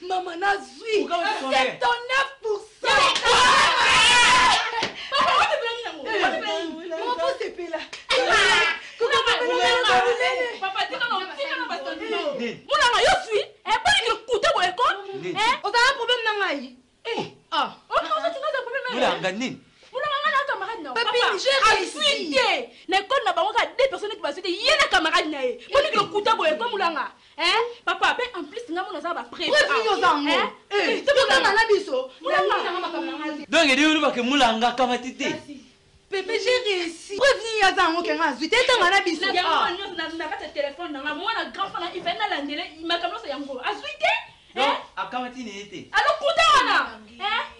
Maman n'a zui. C'est ton 9%. Papa, dis yo suis. Pas que kuta boy ko. On a un problème na ngai. On a un problème. Mulanga nini? Mulanga na camarade na. Papi, j'ai réussi. L'école na bango ka deux personnes qui va suite yena camarade na e. Pas que kuta boy ko mulanga. Papa, en plus nga mona za ba prévu. C'est pour na biso. Mulanga na makambo na ngai. Donc il dit que mulanga kamatite. Pépé, j'ai réussi. Prévenir Yazan, ok, tu t'es dans la biso. Na pas de téléphone na moi na grand frère il fait na landele makambo sa yango. Azuite? Non, akamati ni ete. Alors kuta wana.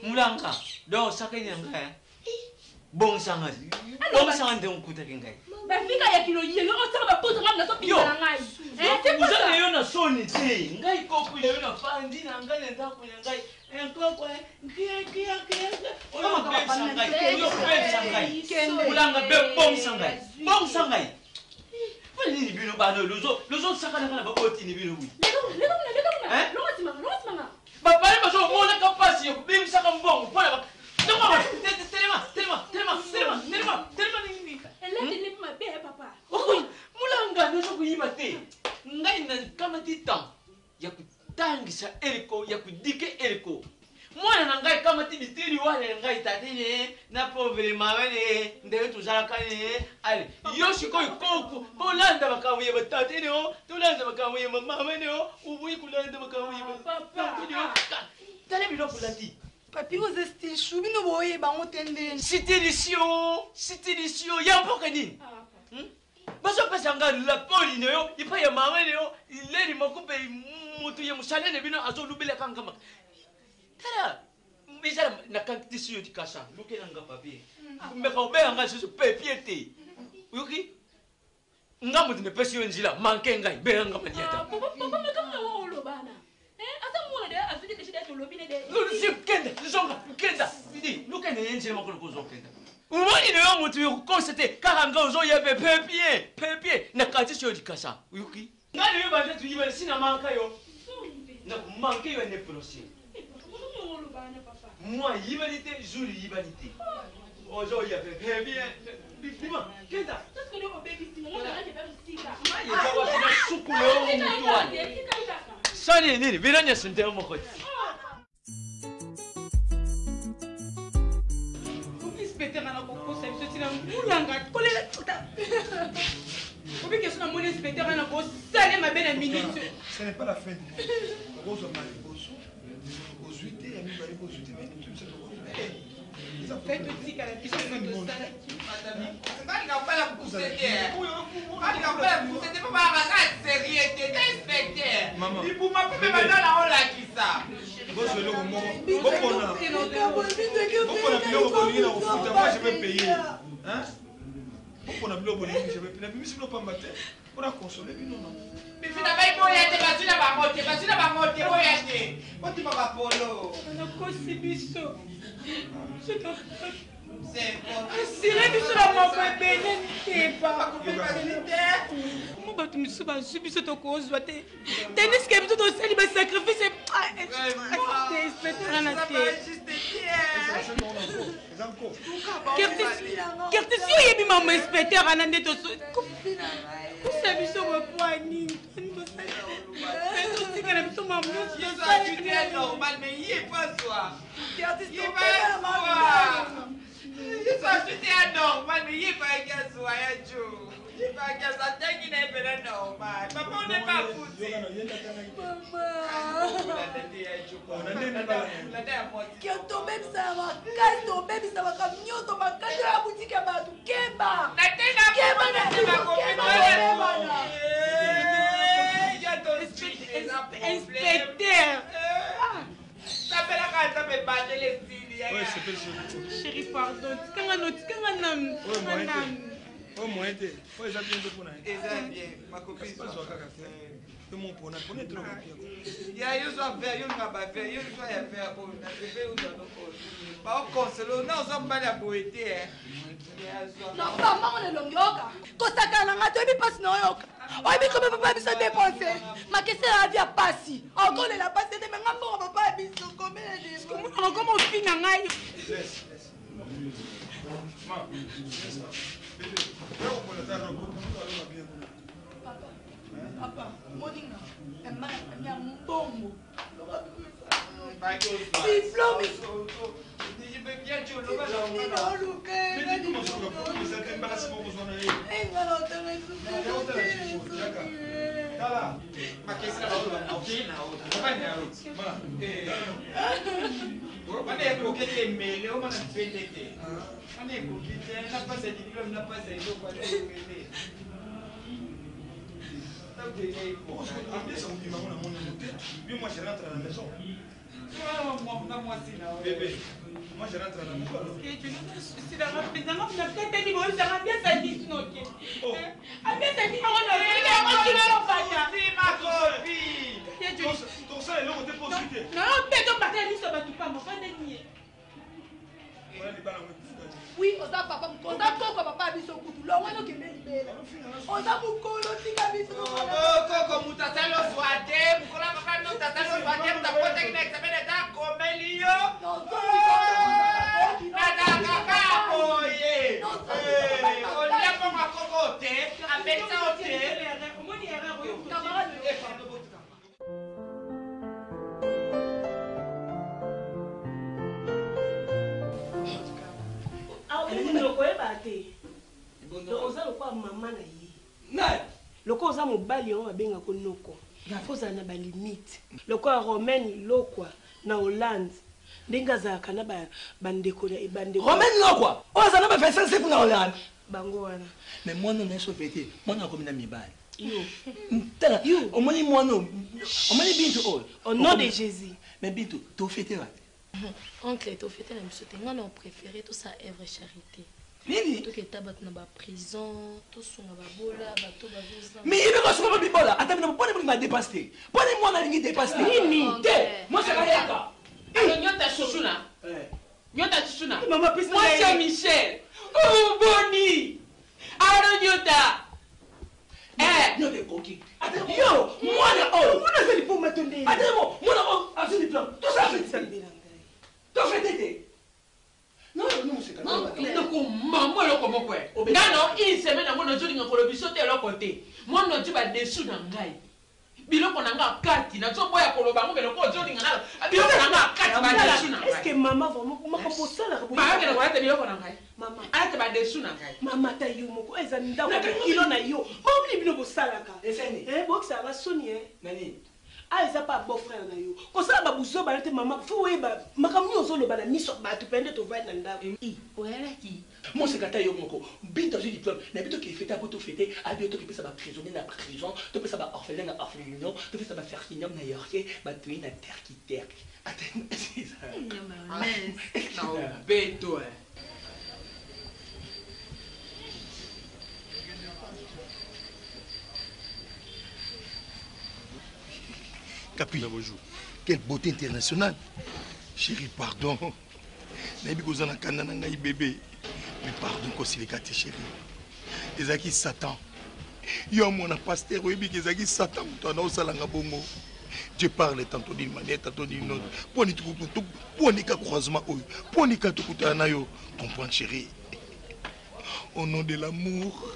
Mulanga. Donc sakeni nga. Bon sanga. Bon sanga ndon kuta kengai. Ba fika ya kilo yelo on sanga ba poto ngam na so pinga ngai. Vous avez yo na soni te. Ngai kopu yo na fandi na ngai nda ku ngai. Nkoko kia. Oyo ben sangai. Oyo ben sangai. Mulanga ben bom sangai. Bom sangai. Fali ni bino ba no lozo saka na ba oti ni bino wi. Lego. Ba pare ba so mo na kapasi yo bim saka mbongo. Pole ba. Telema nini. Elle est ma belle papa. Mulanga no so kuyima te. Ngai na kama titan. Ya kutangisa eliko ya kudike eliko. Mwana na ngai kama tibitiri wale ngai tatine na povele mawene ndenge tuzalakane ale yoshi ko ikoku polanda bakamuye batatine o tulanda bakamuye mamene o ubuyi kulanda bakamuye papa tale bilo kulati papi vous êtes choubi no boye ba otende sitilisio ya mpoka nini baso pasanga la poline yo ipa ya mawene yo ileri makupe mutu ya musalene bino azolubele kangama Tara, misal nakang tisyo di kasa, luki nang papi. Mais quand on je suis piété. Oui, nga mutu me pesi njila manke ngai be nga maniata. Papa me kama wa olobana. Asa mwana de afike de shida to lobine de. No si kenda, kenda. Didi, no kenda njila makolo kozo kenda. Umoni ne yo mutu yo constate karanga ozo ye pepier na kati sio dikasa. Oui. Ngani yo bande tu yiba sina manka yo. Na manke yo ne proche. Moi yibalite, Julie yibalite. Ozo ye pepier. Bifima, kenda. Sani nini viranya sentero mokoti. Inspecteur ana kokosa biso tina mulanga kolela tuta. Obi que sona mon inspecteur ana ko sale mabe na minute. Ce n'est pas la fin. Rose mari boso. Aux 8 et ami bari boso te meni tu sais. Faites aussi qu'à la piscine de sale. Maman. Il faut m'appeler maintenant la hola qui ça. Moi je vais payer. Hein? Pourquoi on a je vais payer. Mais si on pas matin, on a consolé. Non. Mais finalement, il faut y aller. Vas-y la monter. Quand tu vas polo. On a causé biso. Sire biso la moko bene tepa. Mo ba tu miso ba biso to kozwa te. Tennis ke biso to sali ba sacrifice. Inspecteur na te. Kertis yo yebi mama inspecteur ana nde to so. Kusa biso mo poani. Tu es normal, mais il est pas soi. Il est pas normal, mais il est pas soi. Il est pas ça. T'es n'est pas normal. Papa, on n'est pas foutu. Inspecteur. Ça fait la carte, ça fait battre les styles. Oui, c'est pas chérie, pardon. Oh, moi, t'es. Oh, ils ont bien de pouna. Ils ont bien. Ma copine. C'est pas ça qu'a fait. C'est mon pouna. Pouna trop bien. Il y a eu ça faire, il y a faire, il y a faire pour na bébé ou dans nos pas au consolo, non, ça m'a la beauté. Non, maman, on est longoka. Kosaka na ngato bi passe no yoka. Oi bi comme papa biso dépenser. Ma question la vie a passé. Encore la passé de mais ngambo papa biso comme comment on finit ngai. Laisse. Papa, moninga. Emma mbongo. Moi je rentre à la maison. Bébé, moi je rentre à la maison. Oui, oza papa, oza koko papa biso kutu. Longo no kende libela. Oza mukolo tika biso. Koko mutatalo swate, mukola papa no tatalo swate, mutapota kina examen eta komelio. Nada kaka boye. Olia kwa koko te, abeta ote. Omoni erreur yo. Camarade. oza lokwa mama na ye lokwa oza mobali yango babengaka noko ozala na balimite lokwa romaine lokwa na hollande ndenge azalaka na bandeko romaine lokwa oyo aza na ba25 seku na hollande bango wana mais mwana na yeso pete mwana akomi na mibali tala omoni mwana omoni bintu oyo au nom de jésus mais bintu tofete wapi Oncle, tu fais la musique. On préféré tout ça œuvre charité. Nini? Tout que tu as dans la prison, tout son la bola, tout va vivre. Mais il veut que je sois bibola. Attends, mais pourquoi ne dépassé? Pourquoi moi na lingi dépassé? Nini? Moi c'est Kayaka. Alors nyota chouchouna. Nyota chouchouna. Maman pisse. Moi c'est Michel. Oh Boni. Alors nyota. Nyota coquille. Attends, yo, moi na oh. Moi na fait pour m'attendre. Attends, moi na oh, à ce diplôme. Tout ça fait ça. Tout fait tété. Non, c'est quand même. Donc, maman, le comment quoi? Non, une semaine, moi, je dis que le biseau est l'autre côté. Moi, je dis que dessus dans le gaï. Bilo qu'on a un kati, na tu boya koloba, moi, le quoi, je dis que bilo qu'on a un kati, dessus dans le gaï. Est-ce que maman va me composer ça là? Maman, elle va te bilo qu'on a un gaï. Maman, elle va dessus dans le gaï. Maman, ta yo moko, ezanda ko kilo na yo. Maman, ni bilo bosalaka. Eseni. Bon, ça va sonner. Nani? Ah, ils n'ont pas beau frère na yo. Ko ça ba buzo ba te maman, faut ba makamni ozolo ba na miso ba tu pende to va na ndako. Oela ki. Moi c'est kata yo moko. Bita dans un diplôme, na bito qui fêter pour tout fêter, a bito qui peut ça ba prisonnier na prison, tu peux ça ba orphelin na orphelinat, tu peux ça ba faire kinyam na yorké, ba tuer na terre qui terre. Attends, c'est ça. Non, beto. Capi, quelle beauté internationale. Chérie, pardon. Nabi kozana kanana ngai bébé. Mais pardon kosilikate chérie. Ezaki Satan. Yo mon pasteur oyebi ezaki Satan mutana osalanga bongo. Je parle tantôt d'une manière, tantôt d'une autre. Ponika croisement oyo. Ponika tukutana yo. Comprends chérie. Au nom de l'amour.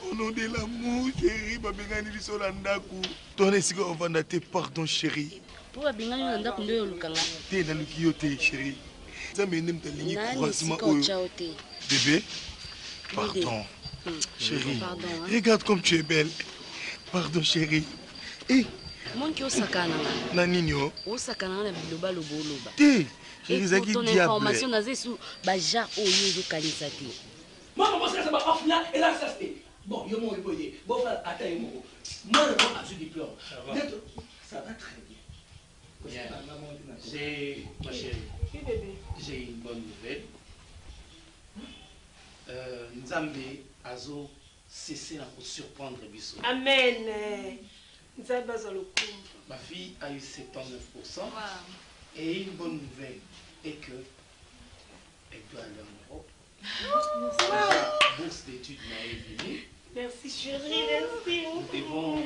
Au nom de l'amour, chérie, babengani biso na ndaku. Ton esika ovanda te, pardon chérie. Pour babengani na ndaku ndoyo lukanga. Te na luki yo te chérie. Zambe ndem ta lingi croisement oyo. Bébé, pardon. Chérie, pardon, hein? Regarde comme tu es belle. Pardon chérie. Eh, mon qui osakana. Na nino. Osakana na biloba loboloba. Te, chérie zaki diable. Ton information na zesu baja oyo zo kanisa te. Moi je pense que ça va off là et là ça c'était. Bon, yo mon époyer. Bon frère, attends moi. Moi je prends à ce diplôme. Ça va très bien. J'ai ma chérie. J'ai une bonne nouvelle. Nzambe azo cessé à surprendre Bissot. Amen. Nzambe azalo kumba. Ma fille a eu 79%. Wow. Et une bonne nouvelle est que elle doit aller en Europe. Déjà, bourse d'études n'a venue. Merci chérie, merci. Nous devons...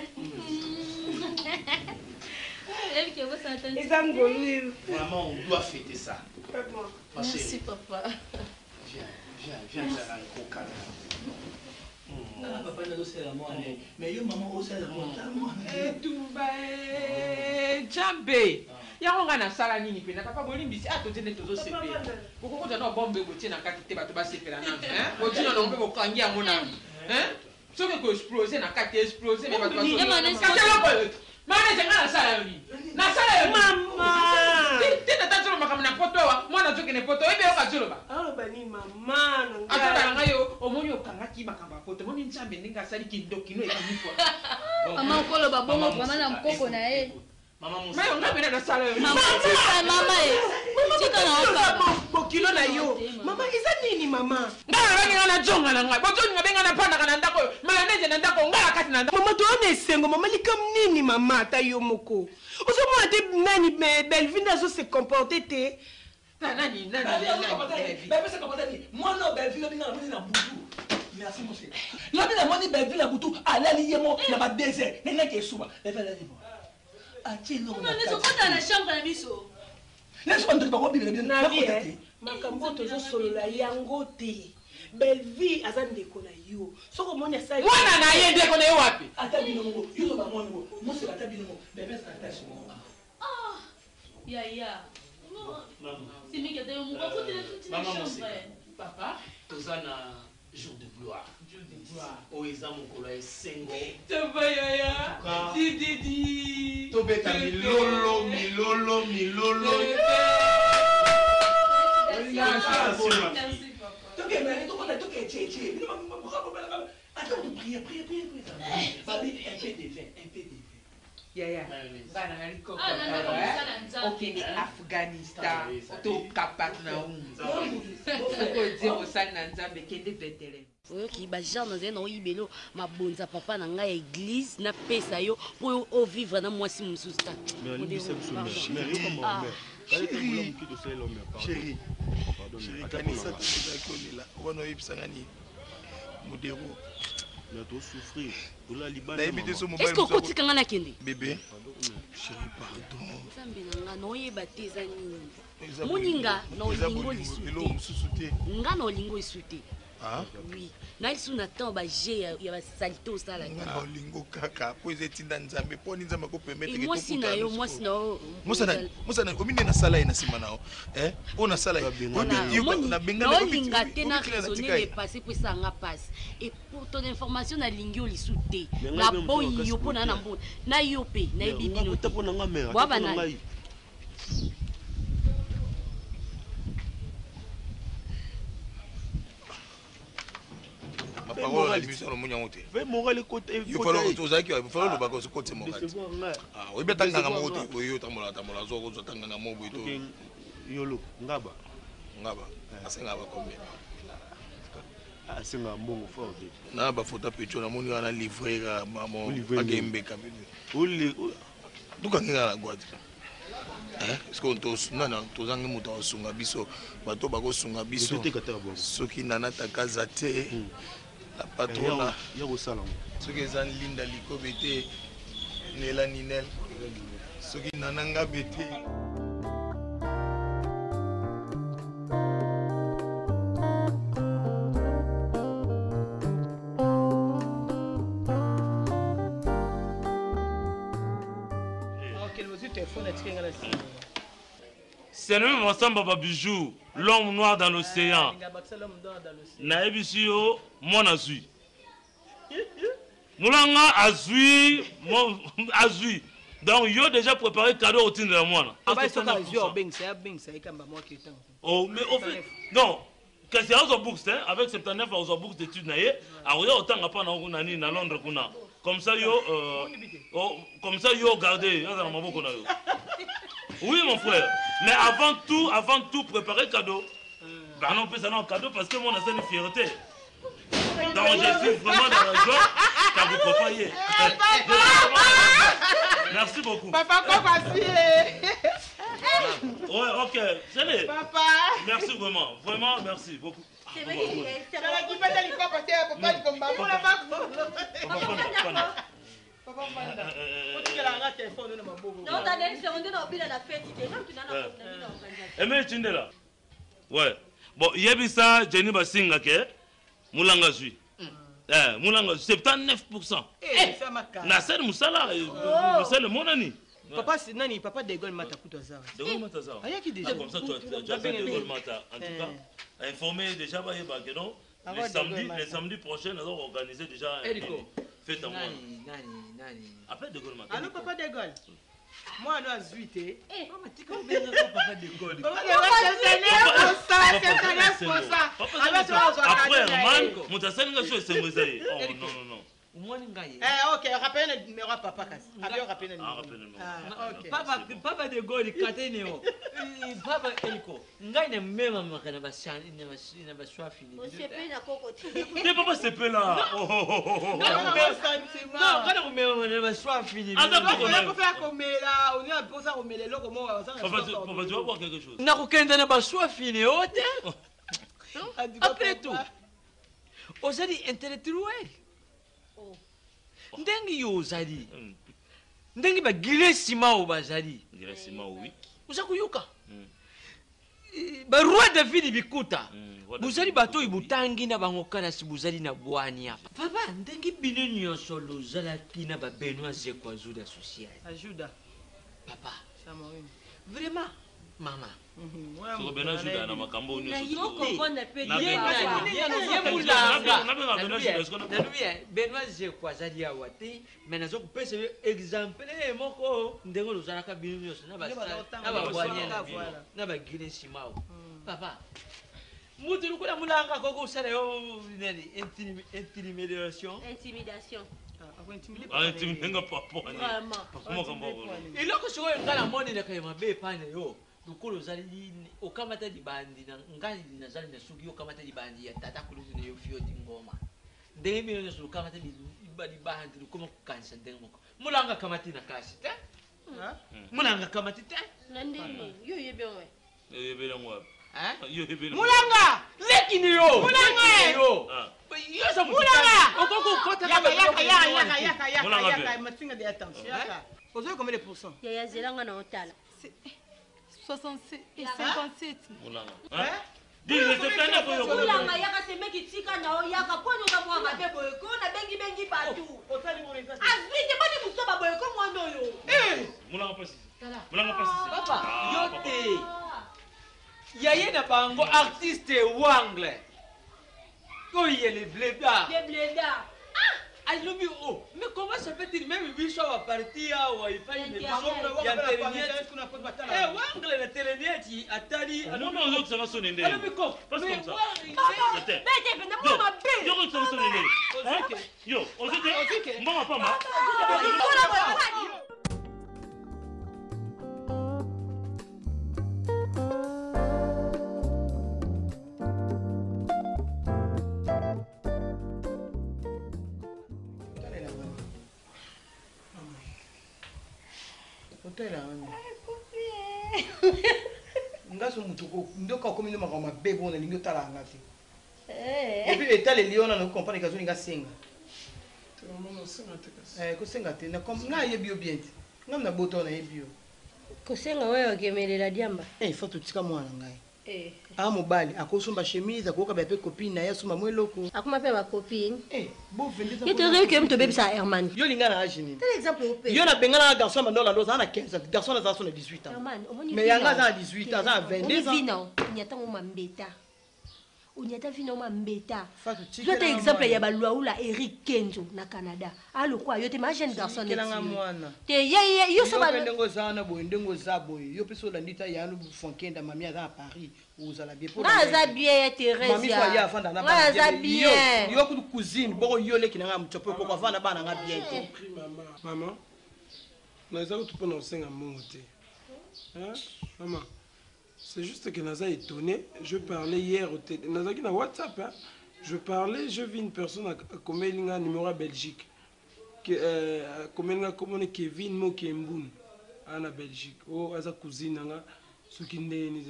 Vraiment, on doit fêter ça. Merci papa. Viens faire un gros câlin. Papa n'a pas moi, mais yo maman aussi la moi. Jambe. Yango ngana sala nini pena papa bolimbisi atotene tozo sepela. Koko ko na bombe botie na kati te bato ba sepela na hein. Odina no mpe bokangi yango na. Hein? Soki ko exploser na kati exploser mais bato ba. Mama ngana sala yoni. Na sala yoni. Mama. Tena tatolo makama na poto wa mwana joke ne poto ebe okazolo ba. Alo bani mama na. Atala ngayo omoni okangaki makamba poto moni nzambe ndinga sali kindokino ekamifwa. Mama okolo babongo mama na mkoko na ye. Mama musa. Mais on a bien na sala yoni. Mama tika na oka. Bokilo na yo. Mama isa nini mama? Ngala bangi na jonga na ngai. Bozo nga benga na panda kana ndako. Mayonnaise na ndako ngala kati na ndako. Mama to ona esengo mama likam nini mama ta yo moko. Ozo mo ate nani Belvina zo se comporter te. Nani. Bébé c'est comporter ni. Moi non Belvina bina na butu. Merci mon cher. La bina moi ni Belvina butu ala li yemo na ba désert. Nena ke suba. Bébé la ni. Ati no na. Mais ne pas dans la chambre na biso. Laisse-moi te parler bien. Na vie. Makambo tozo solola yango te. Belvi azandeko na yo. Soko moni asali. Mwana na ye ndeko na yo wapi? Ata bino ngo. Yo ba mwana ngo. Mo se ata bino ngo. Bébé ça attache ngo. Ah. Ya. Maman. C'est mi que t'es mon coco de la chambre. Papa, tozana jour de gloire. Jour de gloire. Oeza mokolo esengo. Taba yaya. Di. Tobeta milolo. Merci papa. Toke mais toke tché. Attends, priez. Babi, un peu de vin. Yaya, ngana ngaliko okende Afghanistan to kapat na unza oko zero sal na nzambe kende Bethlehem. oyoki bagenre naza na oyibelo mabonza papa na ngai ya église napesa yo mpo o vivre na mwasi mosusu ta kanisa tozaki olela wana oyebisanga nini modero est-ce que okotikanga nakende bébé chéri pardon nzambe na nga naoyeba te eza nini moninga na olingo lisu te nga na olingo esu te oui na lisu na temps baje ya basalite osala nga na olingo kaka po eza etinda nzambe mponi nzambe akopermettre mwasi na yo mosana omine nasala ye na nsima nao oyo nasala naolinga te na raisonne le passé po esanga mpasi et pour ton information nalingi yo lisu te naboyi yo mpo na na mbona na yo mpe nayebi bino te bwabana parole à l'émission de Mouniangote. Fais moral côté. Il faut l'autosaque, il faut le bagot côté moral. Ah, oui, bien tant qu'à monter, oui, tamola, tamola, zo, zo, tant qu'à monter. Yolo, ngaba. Ngaba. C'est ngaba combien? Ah, c'est un bon fort. Na ba photo pecho na moni wana livrer maman agembe kabili. Uli. Duka nginga la gwadi. Est-ce qu'on tous non tozangi muto osunga biso bato bako sunga biso soki nana takazate la patrona soki eza linda likobe te nela ninel soki nana ngabe te C'est le même ensemble, Papa Bijou, l'homme noir dans l'océan. Naebishi yo, mon azui. Moulanga azui, azui. Donc, yo déjà préparé cadeau au de la moine. Oh, mais au fait, non. Que c'est aux bourses, avec 79 aux bourses d'études, alors autant à pas dans Londres. Comme ça, yo, gardez. Oui, mon frère. Mais avant tout, préparer cadeau. Bah non, on peut ça un cadeau parce que moi, on a une fierté. Donc, je suis vraiment dans la joie car vous comprenez. Merci beaucoup. Papa, comment ouais, ok. Salut. Papa. Merci vraiment. Vraiment, merci beaucoup. C'est vrai qu'il est. C'est vrai qu'il est. Ouais. Bon, Yebisa, Jenny Basinga, Moulanga Zui. Moulanga 79%. Nasser Moussala, c'est le monani. Papa, c'est Nani, papa de Gaulle Mata Koutaza. De Gaulle Mata. Comme ça, tu as fait de Gaulle Mata. En tout cas, informé déjà, que non. Les samedis prochains, nous allons organiser déjà une fête en moi. Après de Gaulle Mata. Allô, papa de Gaulle. Moi, je suis 8. Papa de Gaulle. Après, man, mon tassel n'a pas c'est moi. Oh non, non, non. Ok, rappelle le numéro à papa. Rappelle le numéro. Papa de Gaulle, Katénéo. Papa Eliko. Ngaine même makana bashani na bashwa fini. Osepe na kokoti. Mais papa c'est peu là. Non, kana kumema na bashwa fini. Ata papa faire comme là, on est un peu ça comme les locaux moi ça. Papa tu vas voir quelque chose. Na kukenda na bashwa fini ote. Après tout. Ozali intellectuel. Ndengi yo ozali. Ndengi ba gilesima o bazali. Gilesima oui. Uza kuyuka. Ba roi David bikuta. Buzali bato ibutangi na bangokana si buzali na bwani hapa. Papa ndengi bino nyonso lozala kina ba Benoît Zekwa Juda social. Ajuda. Papa. Vraiment mama. Sur Benoît Juda na makambo ni so. Benoît Zekwa zali awati mais nazo kupesa exemple moko ndengo lozala ka bino nyonso na ba bwani na ba gile simao. Papa. Mutu lukula mulanga koko usala yo nani intimidation. intimidenga papa iloko sikoyo nga namonelaka ya mabe epane yo lokolo ozali okamata libandi ngai nazali na suki okamata libandi ya tata kulutu na yo fio di ngoma ndenge bino nyonso lokamata libandi lokoma kokanisa ndenge moko mulanga kamati na kasi te mulanga kamati te nandeni yo yebewe mulanga lekini yo mulanga yo yosa mulanga okoko kota yaka matinga de attention yaka ozo combien de pourcents ya zelanga na otala 67 et 57 mulanga dis c'est tana ko yo mulanga yaka se meki tika na yaka poni okamwa mabebo eko na bengi partout otali mo rekasi azvite bani musoba boyeko mwana yo mulanga pasi mulanga pasi papa yote yaye na bango artiste wangle oye les blédards alobi oh mais comment ça peut-il même biso wa parti wa ifanye mais ya wangle na telenieti atali non non ça va sonner ndé alobi ko parce comme ça bete pena pour ma belle yo ça va sonner ndé yo on dit mbanga pamba ngaso mutuko ndoka komi ndo makama bebo na lingo tala ngati et puis état les lions na comprendre kazo ninga senga ko senga te na comme na yebi bien ngam na boto na yebi ko senga wewe kemelela diamba faut tutika mwana ngai mobali akosomba chemise akoka ba pe copine na yasuma mweloko akuma pe ba copine bo vendeza yo te réveille mto bebisa Herman yo linga na ajini tel exemple au pays yo na bengana garçon bandola ndo na 15 garçon na son 18 ans Herman mais yanga za 18 ans za 22 ans vino nyata mo mambeta unyata vino mambeta yo te exemple ya balwaula Eric Kenzo na Canada aloko yo te ma jeune garçon te ye yo so ba ndengo zana boy ndengo za boy yo peso la ndita ya no fonkenda mami à Paris uzala bien pour ngaza bien Thérèse mami kwa ya fanda na bana ngaza bien yo ku cousine boko yo leki na mchopo ko vana bana nga bien te maman na za tu pona osenga mungu te maman c'est juste que Naza est étonné. Je parlais hier au télé. Naza qui na WhatsApp. Hein? Je parlais, je vis une personne à Komelinga numéro à Belgique. Komelinga comme on est Kevin Mo Kemboun en Belgique. Oh, à sa cousine là, ce qui n'est ni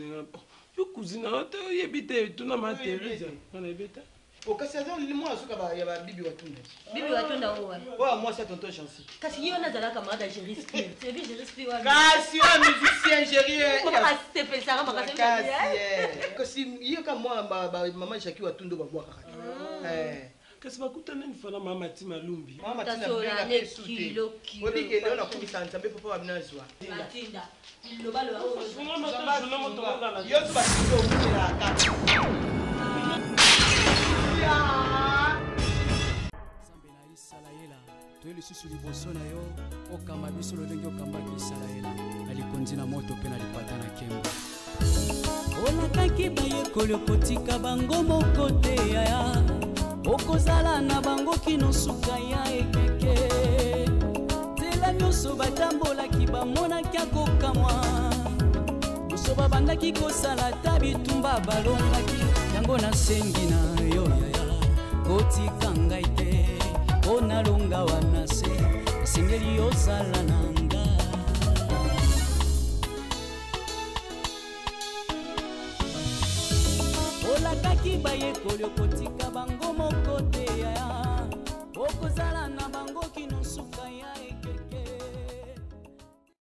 yo cousine là, tu habites tout na matériel. On habite. Au cas où moi je suis ya ba bibi watunda. Bibi watunda owa. Ouais, moi c'est tonton Chancy. Kasi yo na zala camarade Jerry Spear. C'est bien Jerry Spear wa. Kasi un musicien Jerry. Pourquoi c'est fait ça makasi. Kasi yo kama moi maman Jackie watunda ba bwa kaka. Kasi bakutana ni fana mama Tima Lumbi. Mama Tima Lumbi kilo. Obi ke leo na kumisa ntambe papa wa binazwa. Matinda. Lo balo wa. Yo tu ba kilo ukela kaka. Zambe na Isalaela toyeli susu liboso na yo okamba biso lolenge okambaki Isalaela alikondi na moto mpe na lipata na kemba olakaki bayekoli okotika bango moko te yaya okozala na bango kino suka ya ekeke nzela nyonso batambolaki bamonaki akokamwa moso babandaki kosala ta bitumba balongaki yango nasengi na yo yaya kotika ngai te onalonga wana se esengeli ozala na nga olakaki bayekoli okotika bango moko te yaya okozala na bango kino suka ya